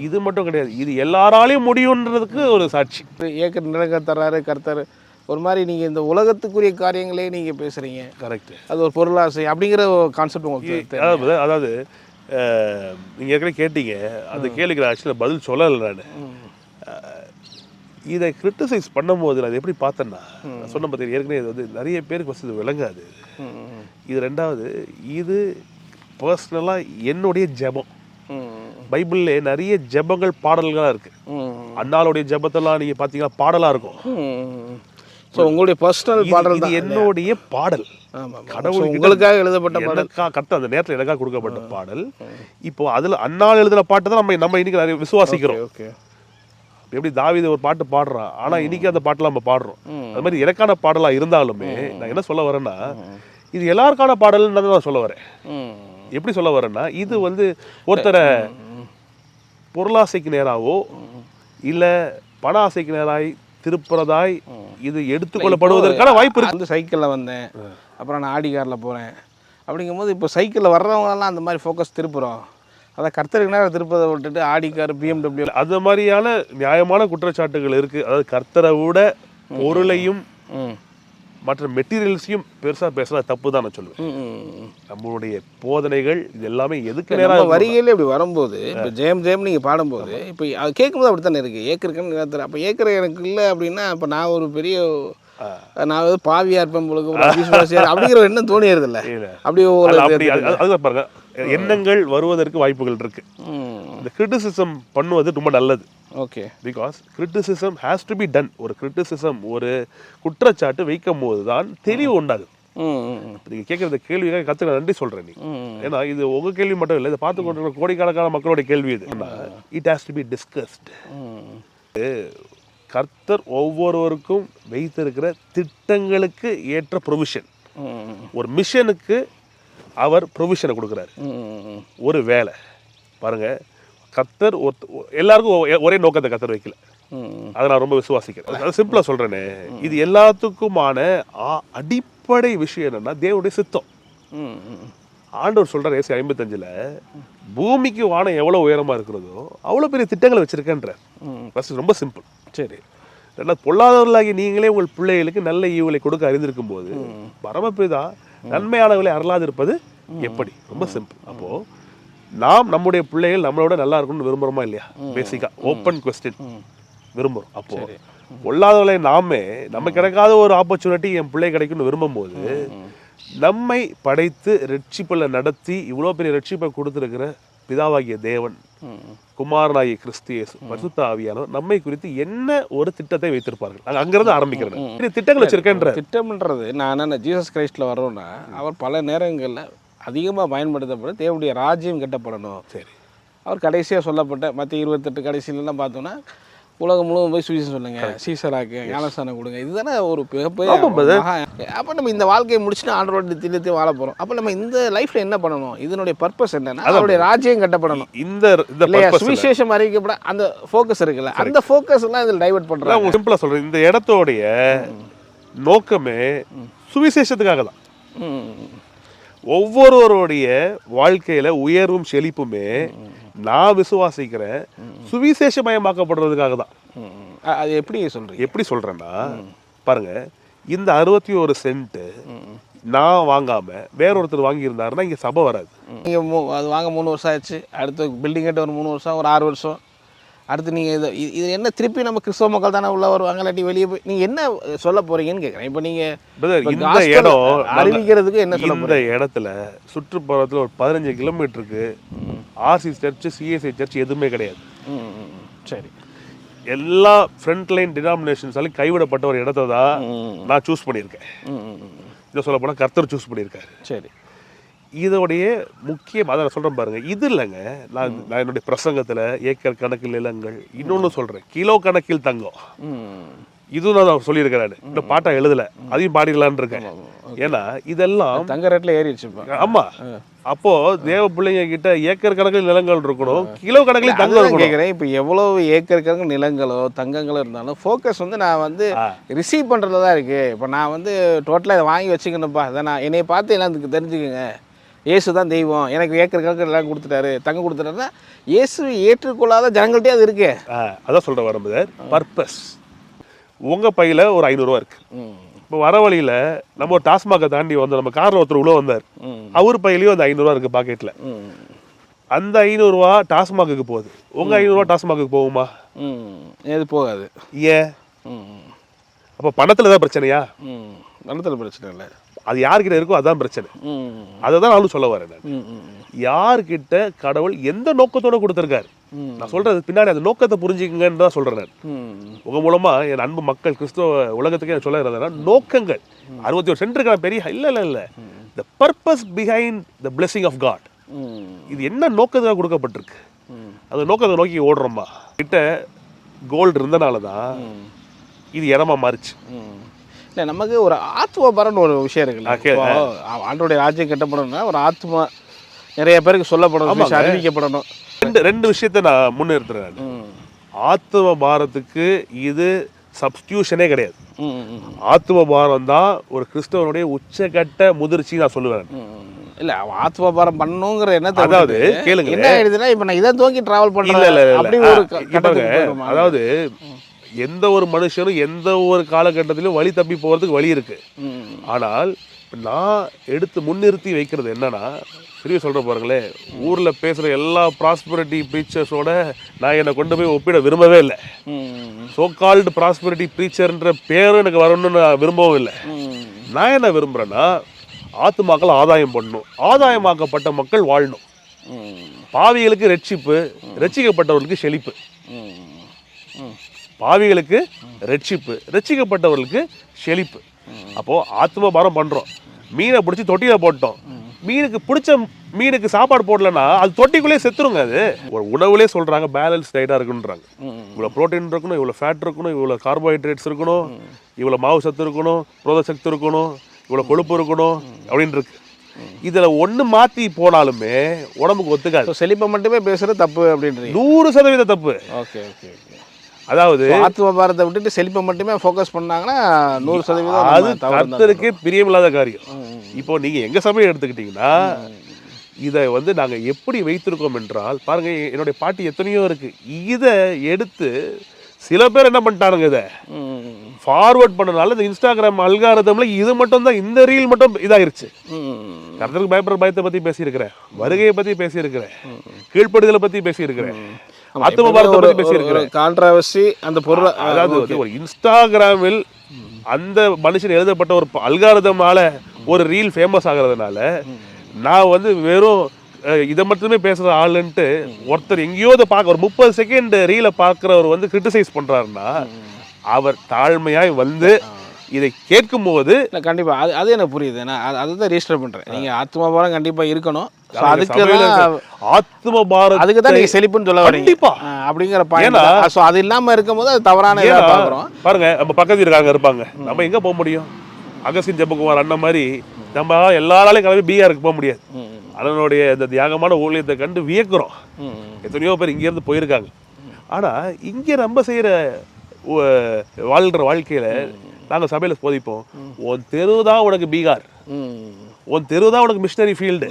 இது மட்டும் கிடையாது, இது எல்லாராலையும் முடியுன்றதுக்கு ஒரு சாட்சி. ஏக்கர் நிலங்க தர்றாரு கர்த்தர். ஒரு மாதிரி நீங்கள் இந்த உலகத்துக்குரிய காரியங்களே நீங்கள் பேசுகிறீங்க. கரெக்ட். அது ஒரு பொருளாசை அப்படிங்கிற கான்செப்ட் உங்களுக்கு. அதாவது நீங்கள் ஏற்கனவே கேட்டீங்க, அந்த கேள்விக்கு ஆக்சுவலாக பதில் சொல்லலை. நான் இதை கிரிட்டிசைஸ் பண்ணும்போது நான் எப்படி பார்த்தேன்னா, சொன்ன பார்த்தீங்க ஏற்கனவே இது வந்து நிறைய பேருக்கு ஃபஸ்ட் இது விளங்காது. இது ரெண்டாவது, இது பர்சனலாக என்னுடைய ஜெபம். பைபிள்ல நிறைய ஜெபங்கள் பாடல்களாக இருக்கு. அண்ணாளுடைய ஜெபத்தெல்லாம் நீங்கள் பார்த்தீங்கன்னா பாடலாக இருக்கும். ஸோ உங்களுடைய பர்சனல் பாடல் இது என்னுடைய பாடல். கடவுள் உங்களுக்காக எழுதப்பட்ட பாடல், கரெக்டாக அந்த நேரத்தில் எனக்காக கொடுக்கப்பட்ட பாடல். இப்போ அதில் அண்ணாள் எழுதின பாட்டு தான் நம்ம இன்னைக்கு நிறைய விசுவாசிக்கிறோம். எப்படி தாவீது ஒரு பாட்டு பாடுறான், ஆனால் இன்னைக்கு அந்த பாட்டெல்லாம் நம்ம பாடுறோம். அது மாதிரி எனக்கான பாடலாக இருந்தாலுமே நான் என்ன சொல்ல வரேன்னா, இது எல்லாருக்கான பாடல்னு தான் சொல்ல வரேன். எப்படி சொல்ல வரேன்னா, இது வந்து ஒருத்தரை பொருளாசைக்கு நேராவோ இல்லை பண ஆசைக்கு நேராய் திருப்புறதாய் இது எடுத்துக்கொள்ளப்படுவதற்கான வாய்ப்பு இருக்கு. வந்து சைக்கிளில் வந்தேன், அப்புறம் நான் ஆடி காரில் போகிறேன் அப்படிங்கும்போது இப்போ சைக்கிளில் வர்றவங்களெல்லாம் அந்த மாதிரி ஃபோக்கஸ் திருப்புறோம். அதான் கர்த்தருக்கு நேரம் திருப்பதை விட்டுட்டு ஆடி கார், BMW அது மாதிரியான நியாயமான குற்றச்சாட்டுகள் இருக்குது. அதாவது கர்த்தரை விட பொருளையும் மற்ற மெட்டீரியல்ஸையும் பெருசாக பேசுறது தப்பு தான் நான் சொல்லுவேன். நம்மளுடைய போதனைகள் இது எல்லாமே எதுக்கு நேரம் வரிகளே இப்படி வரும்போது, இப்போ ஜெயம் நீங்கள் பாடும்போது இப்போ அது கேட்கும்போது அப்படி தானே இருக்குது. ஏக்கருக்குன்னு நேரத்தில் அப்போ ஏக்கர் எனக்கு இல்லை அப்படின்னா அப்போ நான் ஒரு பெரிய நான் வந்து பாவியாக இருப்பேன் உங்களுக்கு அப்படிங்கிற எண்ணம் தோணியது இல்லை. அப்படி அதுதான் பாருங்க, எண்ணங்கள் வருவதற்கு வாய்ப்புகள் இருக்கு. இந்த கிரிட்டிசிசம் பண்ணுவது ரொம்ப நல்லது. Okay, because criticism has to be done. ஒரு கிரிட்டிசிசம், ஒரு குற்றச்சாட்டு வைக்கும் போது தான் தெளிவு உண்டாகுது. நீங்க கேட்கற கேள்விக்காக கத்துக்க நன்றி சொல்றேன். நீ ஏன்னா இது உங்க கேள்வி மட்டும் இல்லை, இதை பார்த்து கொண்டிருக்கிற கோடிக்கணக்கான மக்களுடைய கேள்வி இது. It has to be discussed. கர்த்தர் ஒவ்வொருவருக்கும் வைத்திருக்கிற திட்டங்களுக்கு ஏற்ற ப்ரொவிஷன். ஒரு மிஷனுக்கு அவர் ப்ரொவிஷனை கொடுக்குறாரு. ஒரு வேலை பாருங்க, கர்த்தர் எல்லாருக்கும் ஒரே நோக்கத்தை கர்த்தர் வைக்கல. அதை நான் ரொம்ப விசுவாசிக்கிறேன். அது சிம்பிளா சொல்றேனே, இது எல்லாத்துக்குமான அடிப்படை விஷயம் என்னன்னா தேவனுடைய சித்தம். ஆண்டவர் சொல்றார் ஏசி 55ல் பூமிக்கு வானம் எவ்வளவு உயரமா இருக்கிறதோ அவ்வளவு பெரிய திட்டங்களை வச்சிருக்கேன்றார். ஃபர்ஸ்ட் ரொம்ப சிம்பிள். சரி. ரெண்டாவது, பொல்லாதவர்களாகி நீங்களே உங்கள் பிள்ளைகளுக்கு நல்ல ஈவுகளை கொடுக்க அறிந்திருக்கும் போது பரமபிதா நன்மையானவர்களை அருளாதிருப்பது எப்படி? ரொம்ப சிம்பிள். அப்போ நாம் நம்முடைய பிள்ளைகள் நம்மளோட நல்லா இருக்கணும்னு விரும்புறோமா இல்லையா? பேசிக்கா ஓப்பன் கொஸ்டின் விரும்புறோம். அப்போ பொல்லாதவர்களை நாமே நம்ம கிடைக்காத ஒரு ஆப்பர்ச்சுனிட்டி என் பிள்ளை கிடைக்கும்னு விரும்பும் போது நம்மை படைத்து ரட்சிப்புல நடத்தி இவ்வளோ பெரிய ரட்சிப்பை கொடுத்துருக்கிற பிதாவாகிய தேவன், குமாரனாகிய கிறிஸ்து இயேசு, பரிசுத்த ஆவியானவர் நம்மை குறித்து என்ன ஒரு திட்டத்தை வைத்திருப்பார்கள். அங்கிருந்து ஆரம்பிக்கிறேன். திட்டங்கள் வச்சிருக்கேன்ற திட்டம்ன்றது நான் என்ன ஜீசஸ் கிரைஸ்ட்ல வரோம்னா அவர் பல நேரங்களில் அதிகமாக பயன்படுத்தப்பட தேவனுடைய ராஜ்யம் கட்டப்படணும். சரி. அவர் கடைசியாக சொல்லப்பட்ட மத்திய 28 கடைசியிலலாம் பார்த்தோன்னா உலகம் முழுவதும் போய் சுவிசேஷம் சொல்லுங்க, சீசராக்கு ஞானஸ்தானம் கொடுங்க. இதுதானே ஒரு அப்போ நம்ம இந்த வாழ்க்கையை முடிச்சுட்டு ஆண்டோட திட்டத்தையும் வாழ போகிறோம். அப்போ நம்ம இந்த லைஃப்ல என்ன பண்ணணும்? இதனுடைய பர்பஸ் என்னன்னா அவருடைய ராஜ்யம் கட்டப்படணும். இந்த சுவிசேஷம் அறிவிக்கப்பட அந்த ஃபோக்கஸ் இருக்குல்ல, அந்த ஃபோக்கஸ் எல்லாம் இதில் டைவர்ட் பண்ணுறாங்க. சிம்பிளா சொல்றேன், இந்த இடத்தோடைய நோக்கமே சுவிசேஷத்துக்காக தான். ஒவ்வொருவருடைய வாழ்க்கையில உயர்வும் செழிப்புமே நான் விசுவாசிக்கிறேன் சுவிசேஷமயமாக்கப்படுறதுக்காக தான். அது எப்படி சொல்றீங்க? எப்படி சொல்றேன்னா பாருங்க, இந்த 61 சென்ட் நான் வாங்காம வேற ஒருத்தர் வாங்கி இருந்தாருன்னா இங்க சபை வராது. நீங்க அது வாங்க 3 வருஷம் ஆச்சு, அடுத்து பில்டிங் கட்ட ஒரு 3 வருஷம், ஒரு 6 வருஷம், அடுத்து நீங்கள் இது என்ன திருப்பி நம்ம கிறிஸ்தவ மக்கள் தானே உள்ள வருவாங்க, இல்லாட்டி வெளியே போய் நீங்கள் என்ன சொல்ல போறீங்கன்னு கேட்குறேன். இப்போ நீங்கள் இந்த இடம் அறிவிக்கிறதுக்கு என்ன சொல்ல இந்த இடத்துல சுற்றுப்புறத்தில் ஒரு 15 கிலோமீட்டருக்கு ஆர்சி சர்ச், சிஎஸ்ஐ சர்ச் எதுவுமே கிடையாது. சரி. எல்லா ஃப்ரண்ட் லைன் டினாமினேஷன்ஸாலும் கைவிடப்பட்ட ஒரு இடத்த தான் நான் சூஸ் பண்ணியிருக்கேன். இதை சொல்ல போனால் கர்த்தர் சூஸ் பண்ணியிருக்காரு. சரி. இதோடைய முக்கியம் அதை நான் சொல்கிறேன் பாருங்க. இது இல்லைங்க, நான் என்னுடைய பிரசங்கத்தில் ஏக்கர் கணக்கில் நிலங்கள், இன்னொன்று சொல்கிறேன் கிலோ கணக்கில் தங்கம், இதுவும் நான் சொல்லியிருக்கிறேன். இந்த பாட்டை எழுதலை, அதையும் பாடிடலான்னு இருக்கேன். ஏன்னா இதெல்லாம் தங்க ரேட்டில் ஏறிடுச்சு. ஆமாம். அப்போ தேவ பிள்ளைங்க கிட்ட ஏக்கர் கணக்கில் நிலங்கள் இருக்கணும், கிலோ கணக்கில் தங்கம் இருக்கணும். கேட்குறேன், இப்போ எவ்வளோ ஏக்கர் கணக்கு நிலங்களோ தங்கங்களோ இருந்தாலும் ஃபோக்கஸ் வந்து நான் வந்து ரிசீவ் பண்ணுறதுல தான் இருக்குது. இப்போ நான் வந்து டோட்டலாக இதை வாங்கி வச்சுக்கணும்ப்பா, அதை நான் என்னை பார்த்து எல்லாம் இதுக்கு தெரிஞ்சுக்கோங்க, இயேசு தான் தெய்வம், எனக்கு ஏக்கர் கணக்கு எல்லாம் கொடுத்துட்டாரு, தங்கம் கொடுத்துட்டாருன்னா இயேசு ஏற்றுக்கொள்ளாத ஜனங்கள்ட்டே அது இருக்கு. அதான் சொல்கிற வரும்போது பர்பஸ். உங்கள் பையில் ஒரு 500 ரூபா இருக்கு. இப்போ வர வழியில் நம்ம ஒரு டாஸ்மாகை தாண்டி வந்தோம், நம்ம காரில் ஒருத்தர் உள்ள வந்தார், அவர் பையிலையும் அந்த 500 ரூபா இருக்குது பாக்கெட்டில். அந்த 500 ரூபா டாஸ்மாகுக்கு போகுது, உங்கள் 500 ரூபா டாஸ்மாகுக்கு போகுமா? எது போகாது. ஏன்? அப்போ பணத்தில் தான் பிரச்சனையா? பணத்தில் பிரச்சனை இல்லை, அது யார்கிட்ட இருக்கோ அதான் பிரச்சனை. அதை தான் நானும் சொல்ல வரேன். யார்கிட்ட கடவுள் எந்த நோக்கத்தோட கொடுத்துருக்காரு, நான் சொல்றது பின்னாடி அந்த நோக்கத்தை புரிஞ்சுக்கங்கன்னு தான் சொல்றேன். உங்க மூலமா என் அன்பு மக்கள் கிறிஸ்துவ உலகத்துக்கே சொல்ல இருந்தேன்னா நோக்கங்கள் 61 சென்டருக்கு பெரிய இல்ல the purpose behind the blessing of God. இது என்ன நோக்கத்துக்காக கொடுக்கப்பட்டிருக்கு, அந்த நோக்கத்தை நோக்கி ஓடுறோமா? கிட்ட கோல்டு இருந்தனால தான் இது இடமா மாறிச்சு. இல்லை, நமக்கு ஒரு ஆத்ம பரன்னு ஒரு விஷயம் இருக்குல்ல. ஆண்டோடைய ராஜ்யம் கட்டப்படணும்னா ஒரு ஆத்மா நிறைய பேருக்கு சொல்லப்படணும், அறிவிக்கப்படணும். ரெண்டு விஷயத்த நான் முன்னிறுத்துறேன். ஆத்ம பாரத்துக்கு இது சப்ஸ்டியூஷனே கிடையாது. ஆத்ம பாரம் தான் ஒரு கிறிஸ்தவனுடைய உச்சகட்ட முதிர்ச்சி நான் சொல்லுவேன். இல்ல, ஆத்ம பாரம் பண்ணணுங்கிற என்ன, அதாவது கேளுங்க, என்ன ஆயிடுதுன்னா இப்ப நான் இதை தூக்கி டிராவல் பண்றேன். அதாவது எந்த ஒரு மனுஷனும் எந்த ஒரு காலகட்டத்திலும் வழி தப்பி போறதுக்கு வழி இருக்கு. ஆனால் நான் எடுத்து முன்னிறுத்தி வைக்கிறது என்னன்னா, பெரிய சொல்ற பாருங்களே, ஊர்ல பேசுற எல்லா ப்ராஸ்பரிட்டி ப்ரீச்சர்ஸோட நான் என்னை கொண்டு போய் ஒப்பிட விரும்பவே இல்லை. சோ கால்டு ப்ராஸ்பரிட்டி ப்ரீச்சர்ன்ற பேரும் எனக்கு வரணும்னு நான் விரும்பவும் இல்லை. நான் என்ன விரும்புறேன்னா, ஆத்துமாக்கள் ஆதாயம் பண்ணணும், ஆதாயமாக்கப்பட்ட மக்கள் வாழணும், பாவிகளுக்கு ரட்சிப்பு, ரட்சிக்கப்பட்டவர்களுக்கு செழிப்பு. பாவிகளுக்கு ரட்சிப்பு, ரட்சிக்கப்பட்டவர்களுக்கு செழிப்பு. அப்போ ஆத்ம பாரம் பண்றோம், மீனை பிடிச்சி தொட்டியில போட்டோம், மீனுக்கு பிடிச்ச மீனுக்கு சாப்பாடு போடலன்னா அது தொட்டிக்குள்ளே செத்துருங்க. அது ஒரு உணவுலே சொல்றாங்க பேலன்ஸ் டயட்டா இருக்குன்றாங்க. இவ்வளவு புரோட்டீன் இருக்கணும், இவ்வளவு ஃபேட் இருக்கணும், இவ்வளவு கார்போஹைட்ரேட்ஸ் இருக்கணும், இவ்வளவு மாவு சத்து இருக்கணும், புரத சத்து இருக்கணும், இவ்வளவு கொழுப்பு இருக்கணும் அப்படின்னு இருக்கு. இதுல ஒண்ணு மாத்தி போனாலுமே உடம்புக்கு ஒத்துக்காது. செழிப்பை மட்டுமே பேசுறது தப்பு அப்படின்றது 100% தப்பு. Okay okay okay. அதாவது ஆத்ம பாரத்தை விட்டுட்டு செழிப்பை மட்டுமே ஃபோக்கஸ் பண்ணாங்கன்னா 100% அது நம்ம தவறு தான். கர்த்தருக்கே பிரியமில்லாத காரியம். இப்போ நீங்க எங்க சபையை எடுத்துக்கிட்டீங்கன்னா இதை வந்து நாங்க எப்படி வைத்திருக்கோம் என்றால் பாருங்க, என்னுடைய பாட்டி எத்தனையோ இருக்கு. இதை எடுத்து சில பேர் என்ன பண்ணிட்டானுங்க, இதை ஃபார்வர்ட் பண்ணனால இந்த இன்ஸ்டாகிராம் அல்காரிதம்ல இது மட்டும் தான், இந்த ரீல் மட்டும் இதாயிருச்சு. கர்த்தருக்கு பயப்படுற பயத்தை பத்தி பேசியிருக்கிறேன், வருகையை பத்தி பேசியிருக்கிறேன், கீழ்ப்படுதலை பத்தி பேசியிருக்கிறேன், ஆத்ம பாரத்தை பத்தி பேசியிருக்கிறேன். கான்ட்ராவர்சி அந்த பொருள், அதாவது ஒரு இன்ஸ்டாகிராமில் அந்த மனுஷன் எழுதப்பட்ட ஒரு அல்காரிதமால ஒரு ரீல் ஃபேமஸ் ஆகிறதுனால நான் வந்து வெறும் இதை மட்டுமே பேசுற ஆளுன்ட்டு ஒருத்தர் எங்கேயோ இதை பார்க்க ஒரு 30 செகண்ட் ரீலை பார்க்குறவர் வந்து கிரிட்டிசைஸ் பண்றாருன்னா அவர் தாழ்மையாய் வந்து இதை கேட்கும் போது கண்டிப்பா அது எனக்கு புரியுது. நான் அதுதான் ரெஜிஸ்டர் பண்றேன். நீங்க ஆத்ம பாரம் கண்டிப்பா இருக்கணும். அதுக்கு ஆத்ம பாரம் அதுக்கு தான் நீங்க செழிப்புன்னு சொல்ல வரீங்க. கண்டிப்பா அப்படிங்கிற பாயிண்ட். சோ அது இல்லாம இருக்கும்போது அது தவறான இதா பாக்குறோம். பாருங்க, நம்ம பக்கத்துல இருக்காங்க இருப்பாங்க, நம்ம எங்க போக முடியும்? அகஸ்டின் ஜெபகுமார் அண்ணன் மாதிரி நம்ம எல்லாராலையும் கிளம்பி பீகாருக்கு போக முடியாது. அண்ணனுடைய இந்த தியாகமான ஊழியத்தை கண்டு வியக்கிறோம். எத்தனையோ பேர் இங்க இருந்து போயிருக்காங்க. ஆனா இங்க நம்ம செய்யற வாழ்ற வாழ்க்கையில நாங்க சபையில போதிப்போம், உன் தெருதான் உனக்கு பீகார், உன் தெருதான் உனக்கு மிஷனரி ஃபீல்டு,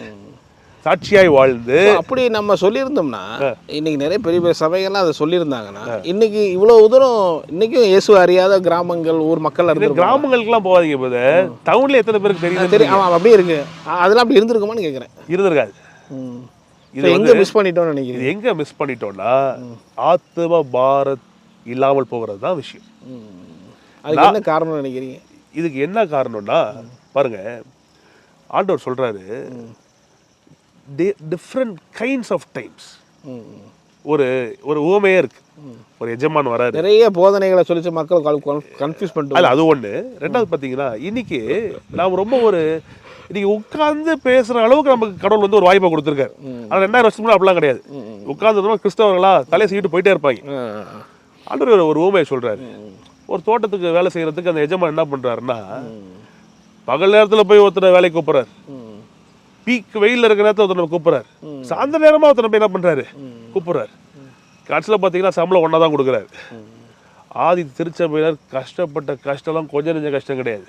சாட்சியாய் வாழ்ந்து. அப்படி நம்ம சொல்லியிருந்தோம்னா இன்னைக்கு நிறைய பெரிய பெரிய சபைகள்லாம் அதை சொல்லியிருந்தாங்கன்னா இன்னைக்கு இவ்வளவு தூரம் இன்னைக்கும் இயேசு அறியாத கிராமங்கள் ஊர் மக்கள் இருந்து கிராமங்களுக்குலாம் போகாதீங்க போது. டவுன்ல எத்தனை பேருக்கு தெரியும்? ஆமா, அப்படியே இருக்கு. அதெல்லாம் அப்படி இருந்திருக்குமான்னு கேட்குறேன். இருந்திருக்காது. இது எங்க மிஸ் பண்ணிட்டோம்னு நினைக்கிறேன். இது எங்க மிஸ் பண்ணிட்டோம்னா ஆத்ம பாரத் இல்லாமல் போகிறது தான் விஷயம். அதுக்கு என்ன காரணம் நினைக்கிறீங்க? இதுக்கு என்ன காரணம்னா பாருங்க, ஆண்டவர் சொல்றாரு டிஃப்ரெண்ட் கைண்ட்ஸ் ஆஃப் டைம்ஸ். ஒரு ஒரு உவமையே இருக்கு. ஒரு எஜமான் வராரு, நிறைய போதனைகளை சொல்லிச்சு மக்கள் கன்ஃபியூஸ் பண்ணிட்டு. அது ஒண்ணு. ரெண்டாவது பாத்தீங்கன்னா இன்னைக்கு நாம் ரொம்ப ஒரு இன்னைக்கு உட்கார்ந்து பேசுற அளவுக்கு நமக்கு கடவுள் வந்து ஒரு வாய்ப்பை கொடுத்துருக்காரு. ஆனா 2000 வருஷத்துக்கு முன்னாடி அப்படிலாம் கிடையாது. உட்கார்ந்து கிறிஸ்தவர்களா தலையை சீட்டு போயிட்டே இருப்பாங்க. ஆண்டவர் ஒரு ஊமையை சொல்றாரு. ஒரு தோட்டத்துக்கு வேலை செய்யறதுக்கு அந்த எஜமான் என்ன பண்றாருன்னா பகல் நேரத்துல போய் ஒருத்தர் வேலைக்கு கூப்பிடுறாரு, பீக் வெயில்ல இருக்கிற நேரத்தில் ஒருத்தர் கூப்பிடுறாரு, சாயந்தர நேரமா ஒருத்தர் போய் என்ன பண்றாரு கூப்பிடுறாரு. கடைசியில் பார்த்தீங்கன்னா சம்பளம் ஒன்றா தான் கொடுக்குறாரு. ஆதி திருச்சபையினர் கஷ்டப்பட்ட கஷ்டம்லாம் கொஞ்சம் நெஞ்ச கஷ்டம் கிடையாது.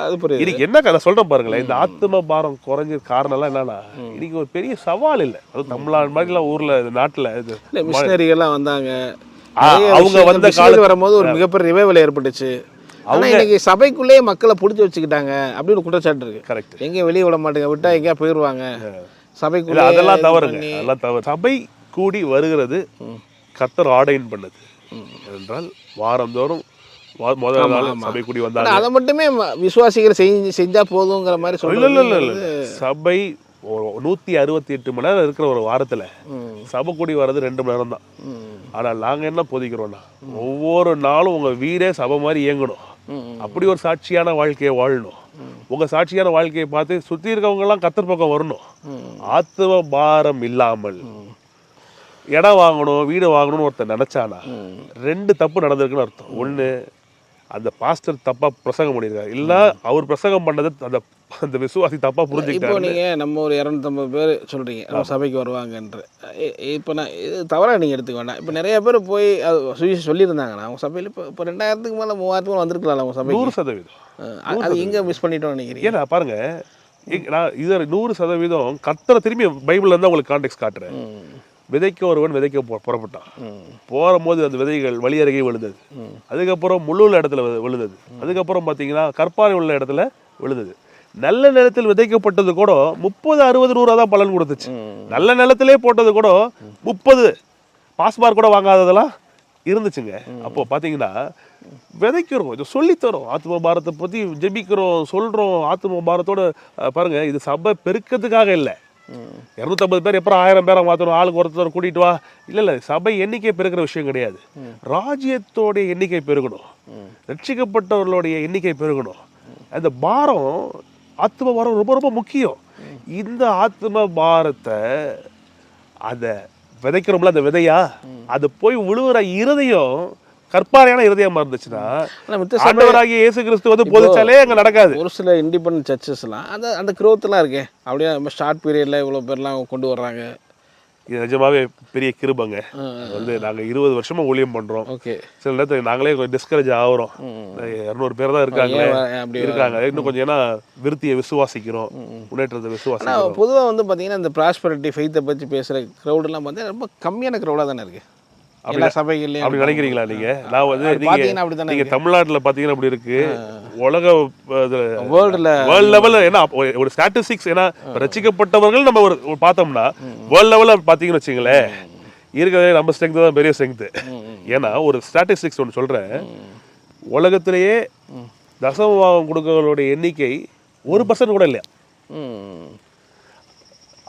அது புரியுது. இன்னைக்கு என்ன கதை சொல்றேன் பாருங்களேன். இந்த ஆத்ம பாரம் குறைஞ்ச காரணம் எல்லாம் என்னன்னா இன்னைக்கு ஒரு பெரிய சவால் இல்லை. அது தமிழ்நாடு மாதிரிலாம் ஊர்ல நாட்டுல மிஷினரிகள்லாம் வந்தாங்க. அவங்க வந்த காலம் வரும்போது ஒரு மிகப்பெரிய ரிவைவல் ஏற்பட்டுச்சு. ஆனா இன்னைக்கு சபைக்குள்ளேயே மக்களை பிடிச்சி வச்சுக்கிட்டாங்க அப்படின்னு குற்றச்சாட்டு இருக்கு. கரெக்ட். எங்கேயும் வெளியே விட மாட்டேங்க, விட்டா எங்கேயா போயிடுவாங்க சபைக்குள்ள. அதெல்லாம் தவறுங்க, அதெல்லாம் தவறு. சபை கூடி வருகிறது கர்த்தர் ஆர்டைன் பண்ணது என்றால் வாரந்தோறும் முதல் நாள் சபை கூடி வந்தாங்க. அதை மட்டுமே விசுவாசிகள் செஞ்சா போதுங்கிற மாதிரி சொல்ல. சபை 168 மணி நேரம் இருக்கிற ஒரு வாரத்துல சபை கூடி வர்றது 2 மணி நேரம் தான். ஆனால் நாங்க என்ன போதிக்கிறோம்னா ஒவ்வொரு நாளும் உங்க வீடே சபை மாதிரி இயங்கணும். அப்படி ஒரு சாட்சியான வாழ்க்கையை வாழணும். உங்க சாட்சியான வாழ்க்கையை பார்த்து சுத்தி இருக்கவங்க எல்லாம் கர்த்தர் பக்கம் வரணும். ஆத்ம பாரம் இல்லாமல் இடம் வாங்கணும் வீடு வாங்கணும்னு ஒருத்தர் நினைச்சானா 2 தப்பு நடந்திருக்குன்னு அர்த்தம். ஒண்ணு, அந்த பாஸ்டர் தப்பா பிரசங்கம் பண்ணியிருக்காரு, இல்ல அவர் பிரசங்கம் பண்ணது அந்த அந்த விசுவாசி தப்பா புரிஞ்சுக்கிட்டாரு. இப்போ நீங்க நம்ம ஒரு 250 பேர் சொல்றீங்க நம்ம சபைக்கு வருவாங்கன்ற. இப்போ நான் இது தவறா நீங்க எடுத்துக்க வேண்டாம். இப்போ நிறைய பேர் போய் சொல்லியிருந்தாங்கன்னா அவங்க சபையில் இப்போ 2000க்கு மேலே 3000 வந்திருக்கலாம் அவங்க சபை. 100%. அது எங்க மிஸ் பண்ணிட்டோம்னு நினைக்கிறீங்க? ஏன்னா பாருங்க, நான் இது 100% கர்த்தரை திரும்பி பைபிள்ல இருந்து உங்களுக்கு கான்டெக்ட் காட்டுறேன். விதைக்க ஒருவன் விதைக்க புறப்பட்டான். போகும்போது அந்த விதைகள் வழி அருகே விழுந்தது. அதுக்கப்புறம் முள்ளுள்ள இடத்துல விழுந்தது. அதுக்கப்புறம் பார்த்தீங்கன்னா கற்பாறை உள்ள இடத்துல விழுந்தது. நல்ல நிலத்தில் விதைக்கப்பட்டது கூட 30, 60, 100 தான் பலன் கொடுத்துச்சு. நல்ல நிலத்திலே போட்டது கூட 30 பாஸ்மார்க் கூட வாங்காததெல்லாம் இருந்துச்சுங்க. அப்போ பார்த்தீங்கன்னா விதைக்கிறோம், இதை சொல்லித்தரோம், ஆத்ம பாரத்தை பற்றி ஜெபிக்கிறோம், சொல்கிறோம். ஆத்ம பாரத்தோட பாருங்க, இது சபை பெருக்கிறதுக்காக இல்லை. 250 பேர் எப்பறம் 1000 பேரை மாற்றணும், ஆளுக்கு ஒருத்தர் கூட்டிட்டு வா, இல்லை சபை எண்ணிக்கை பெருக்கிற விஷயம் கிடையாது. ராஜ்யத்தோடைய எண்ணிக்கை பெருகணும், ரட்சிக்கப்பட்டவர்களுடைய எண்ணிக்கை பெருகணும். அந்த பாரம் ஆத்ம பாரம் ரொம்ப ரொம்ப முக்கியம். இந்த ஆத்ம பாரத்தை அதை விதைக்கிறோம்ல, அந்த விதையா அது போய் விழுவுற இருதயம் கற்பாறையான இருதயமா இருந்துச்சுன்னா ஆண்டவராகிய இயேசு கிறிஸ்து வந்து போதிச்சாலே அங்க நடக்காது. ஒரு சில இண்டிபெண்டன்ட் சர்ச்சஸ்லாம் அந்த க்ரோத்லாம் இருக்கே, அப்படியே நம்ம ஷார்ட் பீரியட்ல இவ்வளோ பேர்லாம் கொண்டு வர்றாங்க. இது நிஜமாவே பெரிய கிருபங்க. அது வந்து நாங்க 20 வருஷமா ஊழியம் பண்றோம். ஓகே. சில நேரத்துல நாங்களே கொஞ்சம் டிஸ்கரேஜ் ஆகுறோம். 200 பேர் தான் இருக்காங்க. இன்னும் கொஞ்சம் ஏன்னா விருத்தியை விசுவாசிக்கிறோம், முன்னேற்றத்தை விசுவாசிக்கிறோம். பொதுவா வந்து பாத்தீங்கன்னா இந்த ப்ராஸ்பரிட்டி ஃபெய்த்தை பத்தி பேசுற க்ரௌட் எல்லாம் பார்த்தீங்கன்னா ரொம்ப கம்மியான க்ரௌடா தானே இருக்கு எல்லா சபைகள்லயும். அப்படி நினைக்கிறீங்களா நீங்க? நான் வந்து பாத்தீங்கன்னா அப்படிதானே நீங்க தமிழ்நாட்டுல பாத்தீங்கன்னா அப்படி இருக்கு. உலக வேர்ல்டுல வேர்ல்ட் லெவல்ல ஏன்னா ஒரு ஸ்டாட்டிஸ்டிக்ஸ் ஏன்னா ரசிக்கப்பட்டவர்கள் நம்ம ஒரு பார்த்தோம்னா வேர்ல்ட் லெவல்ல பாத்தீங்கன்னு வச்சுங்களேன், இருக்கிறதே நம்ம ஸ்ட்ரென்த் தான் பெரிய ஸ்ட்ரென்த். ஏன்னா ஒரு ஸ்டாட்டிஸ்டிக்ஸ் ஒன்று சொல்றேன், உலகத்திலேயே தசமபாகம் கொடுக்கறவங்களுடைய எண்ணிக்கை 1% கூட இல்லையா.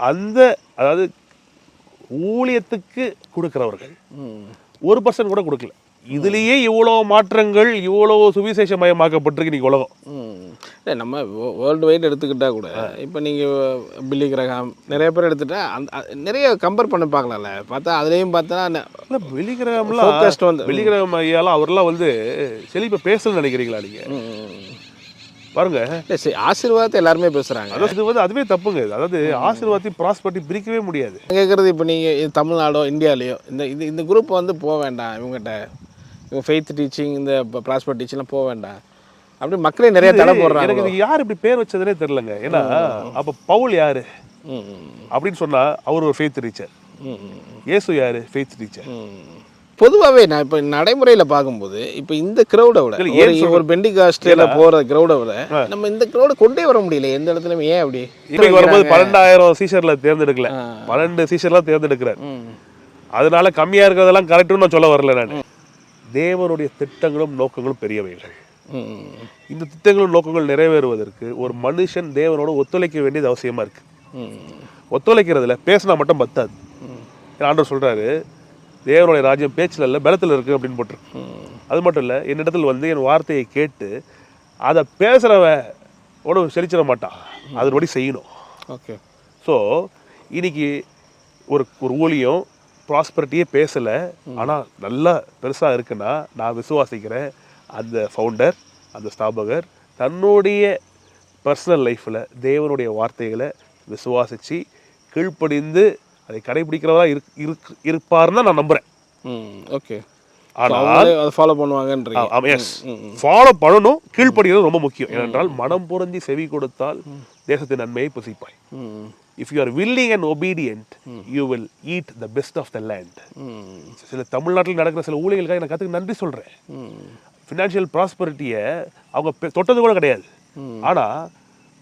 அந்த அதாவது ஊழியத்துக்கு கொடுக்கிறவர்கள் 1% கூட கொடுக்கல. இதுலயே இவ்வளவு மாற்றங்கள், இவ்வளவு சுவிசேஷமயமாக்கப்பட்டிருக்கு இன்னைக்கு உலகம். இல்லை நம்ம வேர்ல்டு வைட் எடுத்துக்கிட்டா கூட இப்போ நீங்கள் பில்லி கிரஹாம் நிறைய பேர் எடுத்துட்டா நிறைய கம்பேர் பண்ணி பார்க்கலாம்ல. பார்த்தா அதுலேயும் பார்த்தா இல்லை பில்லி கிரஹாம்லாம் வந்து பில்லி கிரஹாம் ஐயாலாம் அவர்லாம் வந்து செழிப்பை பேசணும்னு நினைக்கிறீங்களா நீங்க? பாருங்க, ஆசீர்வாதத்தை எல்லாருமே பேசுறாங்க. அதாவது இது வந்து அதுவே தப்புங்க. அதாவது ஆசீர்வாதத்தையும் ப்ராஸ்பரிட்டி பிரிக்கவே முடியாது. கேட்குறது இப்போ நீங்கள் தமிழ்நாடோ இந்தியாலேயோ இந்த குரூப் வந்து போக வேண்டாம், இவங்ககிட்ட இவங்க ஃபெய்த் டீச்சிங் இந்த ப்ராஸ்பர் டீச்சிங்லாம் போக வேண்டாம் அப்படி மக்களே நிறைய தடை போடுறாங்க. எனக்கு இது யார் இப்படி பேர் வச்சதுனே தெரியலங்க. ஏன்னா அப்போ பவுல் யாரு அப்படின்னு சொன்னா அவர் ஒரு ஃபெய்த் டீச்சர், இயேசு யாரு ஃபெய்த் டீச்சர். பொதுவாகவே நான் இப்போ நடைமுறையில் பார்க்கும்போது இப்போ இந்த க்ரௌடை விட ஒரு பெண்டிகாஸ்டில் போகிற க்ரௌடை விட நம்ம இந்த க்ரௌடை கொண்டே வர முடியல எந்த இடத்துலையும். ஏன் அப்படி? இன்னைக்கு வரும்போது 12,000 சீஷர்ல தேர்ந்தெடுக்கல, 12 சீஷர்லாம் தேர்ந்தெடுக்கிறார். அதனால கம்மியா இருக்கிறதெல்லாம் கரெக்டுன்னு நான் சொல்ல வரல. நான் தேவனுடைய திட்டங்களும் நோக்கங்களும் பெரியவைகள். இந்த திட்டங்களும் நோக்கங்கள் நிறைவேறுவதற்கு ஒரு மனுஷன் தேவனோட ஒத்துழைக்க வேண்டியது அவசியமா இருக்கு. ஒத்துழைக்கிறதுல பேசினா மட்டும் பத்தாது. ஆண்டவர் சொல்றாரு, தேவனுடைய ராஜ்யம் பேச்சில் இல்லை பலத்தில் இருக்கு அப்படின்னு போட்டிருக்கு. அது மட்டும் இல்லை, என்னிடத்தில் வந்து என் வார்த்தையை கேட்டு அதை பேசுகிறவன் ஒன்றும் செழிச்சிட மாட்டான், அதன்படி செய்யணும். ஓகே. ஸோ இன்னைக்கு ஒரு ஊழியம் ப்ராஸ்பரிட்டியே பேசலை, ஆனால் நல்லா பெருசாக இருக்குன்னா நான் விசுவாசிக்கிறேன் அந்த ஃபவுண்டர், அந்த ஸ்தாபகர் தன்னுடைய பர்சனல் லைஃப்பில் தேவனுடைய வார்த்தைகளை விசுவாசித்து கீழ்ப்படிந்து அதை கடைபிடிக்கிறவரா இருப்பாருன்னு நான் நம்புறேன். ஓகே. ஆனால் அதை ஃபாலோ பண்ணுவாங்கன்றீங்க. எஸ், ஃபாலோ பண்ணணும். கீழ்ப்படிகிறது ரொம்ப முக்கியம். ஏனென்றால் மனம் பொருந்தி செவி கொடுத்தால் தேசத்தின் நன்மையை புசிப்பாய். If you are willing and obedient you will eat the best of the land. சில தமிழ்நாட்டில் நடக்கிற சில ஊழியர்களுக்காக எனக்கு அதுக்கு நன்றி சொல்றேன். ஃபினான்ஷியல் ப்ராஸ்பரிட்டியை அவங்க தொட்டது கூட கிடையாது. ஆனால்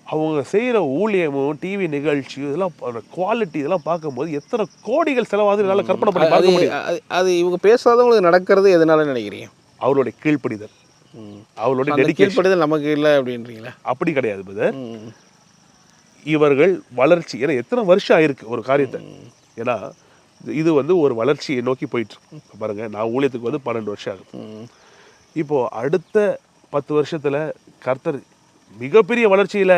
அவங்க செய்கிற ஊழியமும் டிவி நிகழ்ச்சி இதெல்லாம் குவாலிட்டி இதெல்லாம் பார்க்கும்போது எத்தனை கோடிகள் செலவாகுது என்னால் கற்பனை பண்ணி பார்க்க முடியும். அது இவங்க பேசாதவங்களுக்கு நடக்கிறது எதனால நினைக்கிறீங்க? அவருடைய கீழ்ப்படிதல், அவருடைய டெடிகேஷன். கீழ்ப்படிதல் நமக்கு இல்லை அப்படின்றீங்களா? அப்படி கிடையாது பிரதர். இவர்கள் வளர்ச்சி, ஏன்னா எத்தனை வருஷம் ஆயிருக்கு ஒரு காரியத்தை. ஏன்னா இது வந்து ஒரு வளர்ச்சியை நோக்கி போயிட்டு பாருங்க. நான் ஊழியத்துக்கு வந்து 12 வருஷம் ஆகுது. இப்போ அடுத்த 10 வருஷத்துல கர்த்தர் மிகப்பெரிய வளர்ச்சியில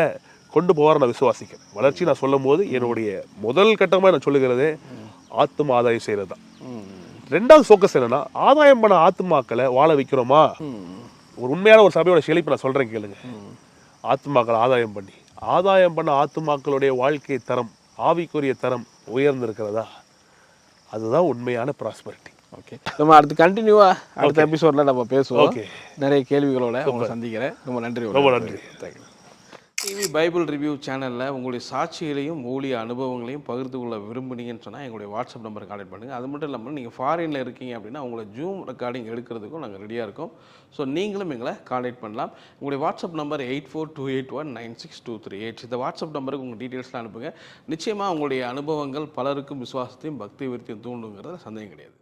கொண்டு போவார் நான் விசுவாசிக்கிறேன். வளர்ச்சி நான் சொல்லும் போது என்னுடைய முதல் கட்டமாக நான் சொல்லுகிறதே ஆத்ம ஆதாயம் செய்யறது தான். ரெண்டாவது ஃபோக்கஸ் என்னன்னா, ஆதாயம் பண்ண ஆத்மாக்களை வாழ வைக்கிறோமா. ஒரு உண்மையான ஒரு சபையோட செழிப்பு நான் சொல்றேன் கேளுங்க. ஆத்மாக்களை ஆதாயம் பண்ண ஆத்மாக்களுடைய வாழ்க்கை தரம், ஆவிக்குரிய தரம் உயர்ந்திருக்கிறதா, அதுதான் உண்மையான ப்ராஸ்பரிட்டி. ஓகே, நம்ம அடுத்து கண்டினியூவா அடுத்த எபிசோட்ல நம்ம பேசுவோம். ஓகே, நிறைய கேள்விகளோட உங்களை சந்திக்கிறேன். ரொம்ப நன்றி. ரொம்ப நன்றி. தேங்க்யூ. டிவி பைபிள் ரிவ்யூ சேனலில் உங்களுடைய சாட்சிகளையும் ஊழிய அனுபவங்களையும் பகிர்ந்து கொள்ள விரும்புனீங்கன்னு சொன்னால் எங்களுடைய வாட்ஸ்அப் நம்பரை கான்டெக்ட் பண்ணுங்கள். அது மட்டும் இல்லாமல் நீங்கள் ஃபாரினில் இருக்கீங்க அப்படின்னா உங்களை ஜூம் ரெக்கார்டிங் எடுக்கிறதுக்கும் நாங்கள் ரெடியாக இருக்கோம். ஸோ நீங்களும் எங்களை கான்டெக்ட் பண்ணலாம். உங்களுடைய வாட்ஸ்அப் நம்பர் 8428196238. இந்த வாட்ஸ்அப் நம்பருக்கு உங்கள் டீட்டெயில்ஸ்லாம் அனுப்புங்க. நிச்சயமாக உங்களுடைய அனுபவங்கள் பலருக்கும் விசுவாசத்தையும் பக்தி விருத்தியும் தூண்டுங்கிறத சந்தேகம் கிடையாது.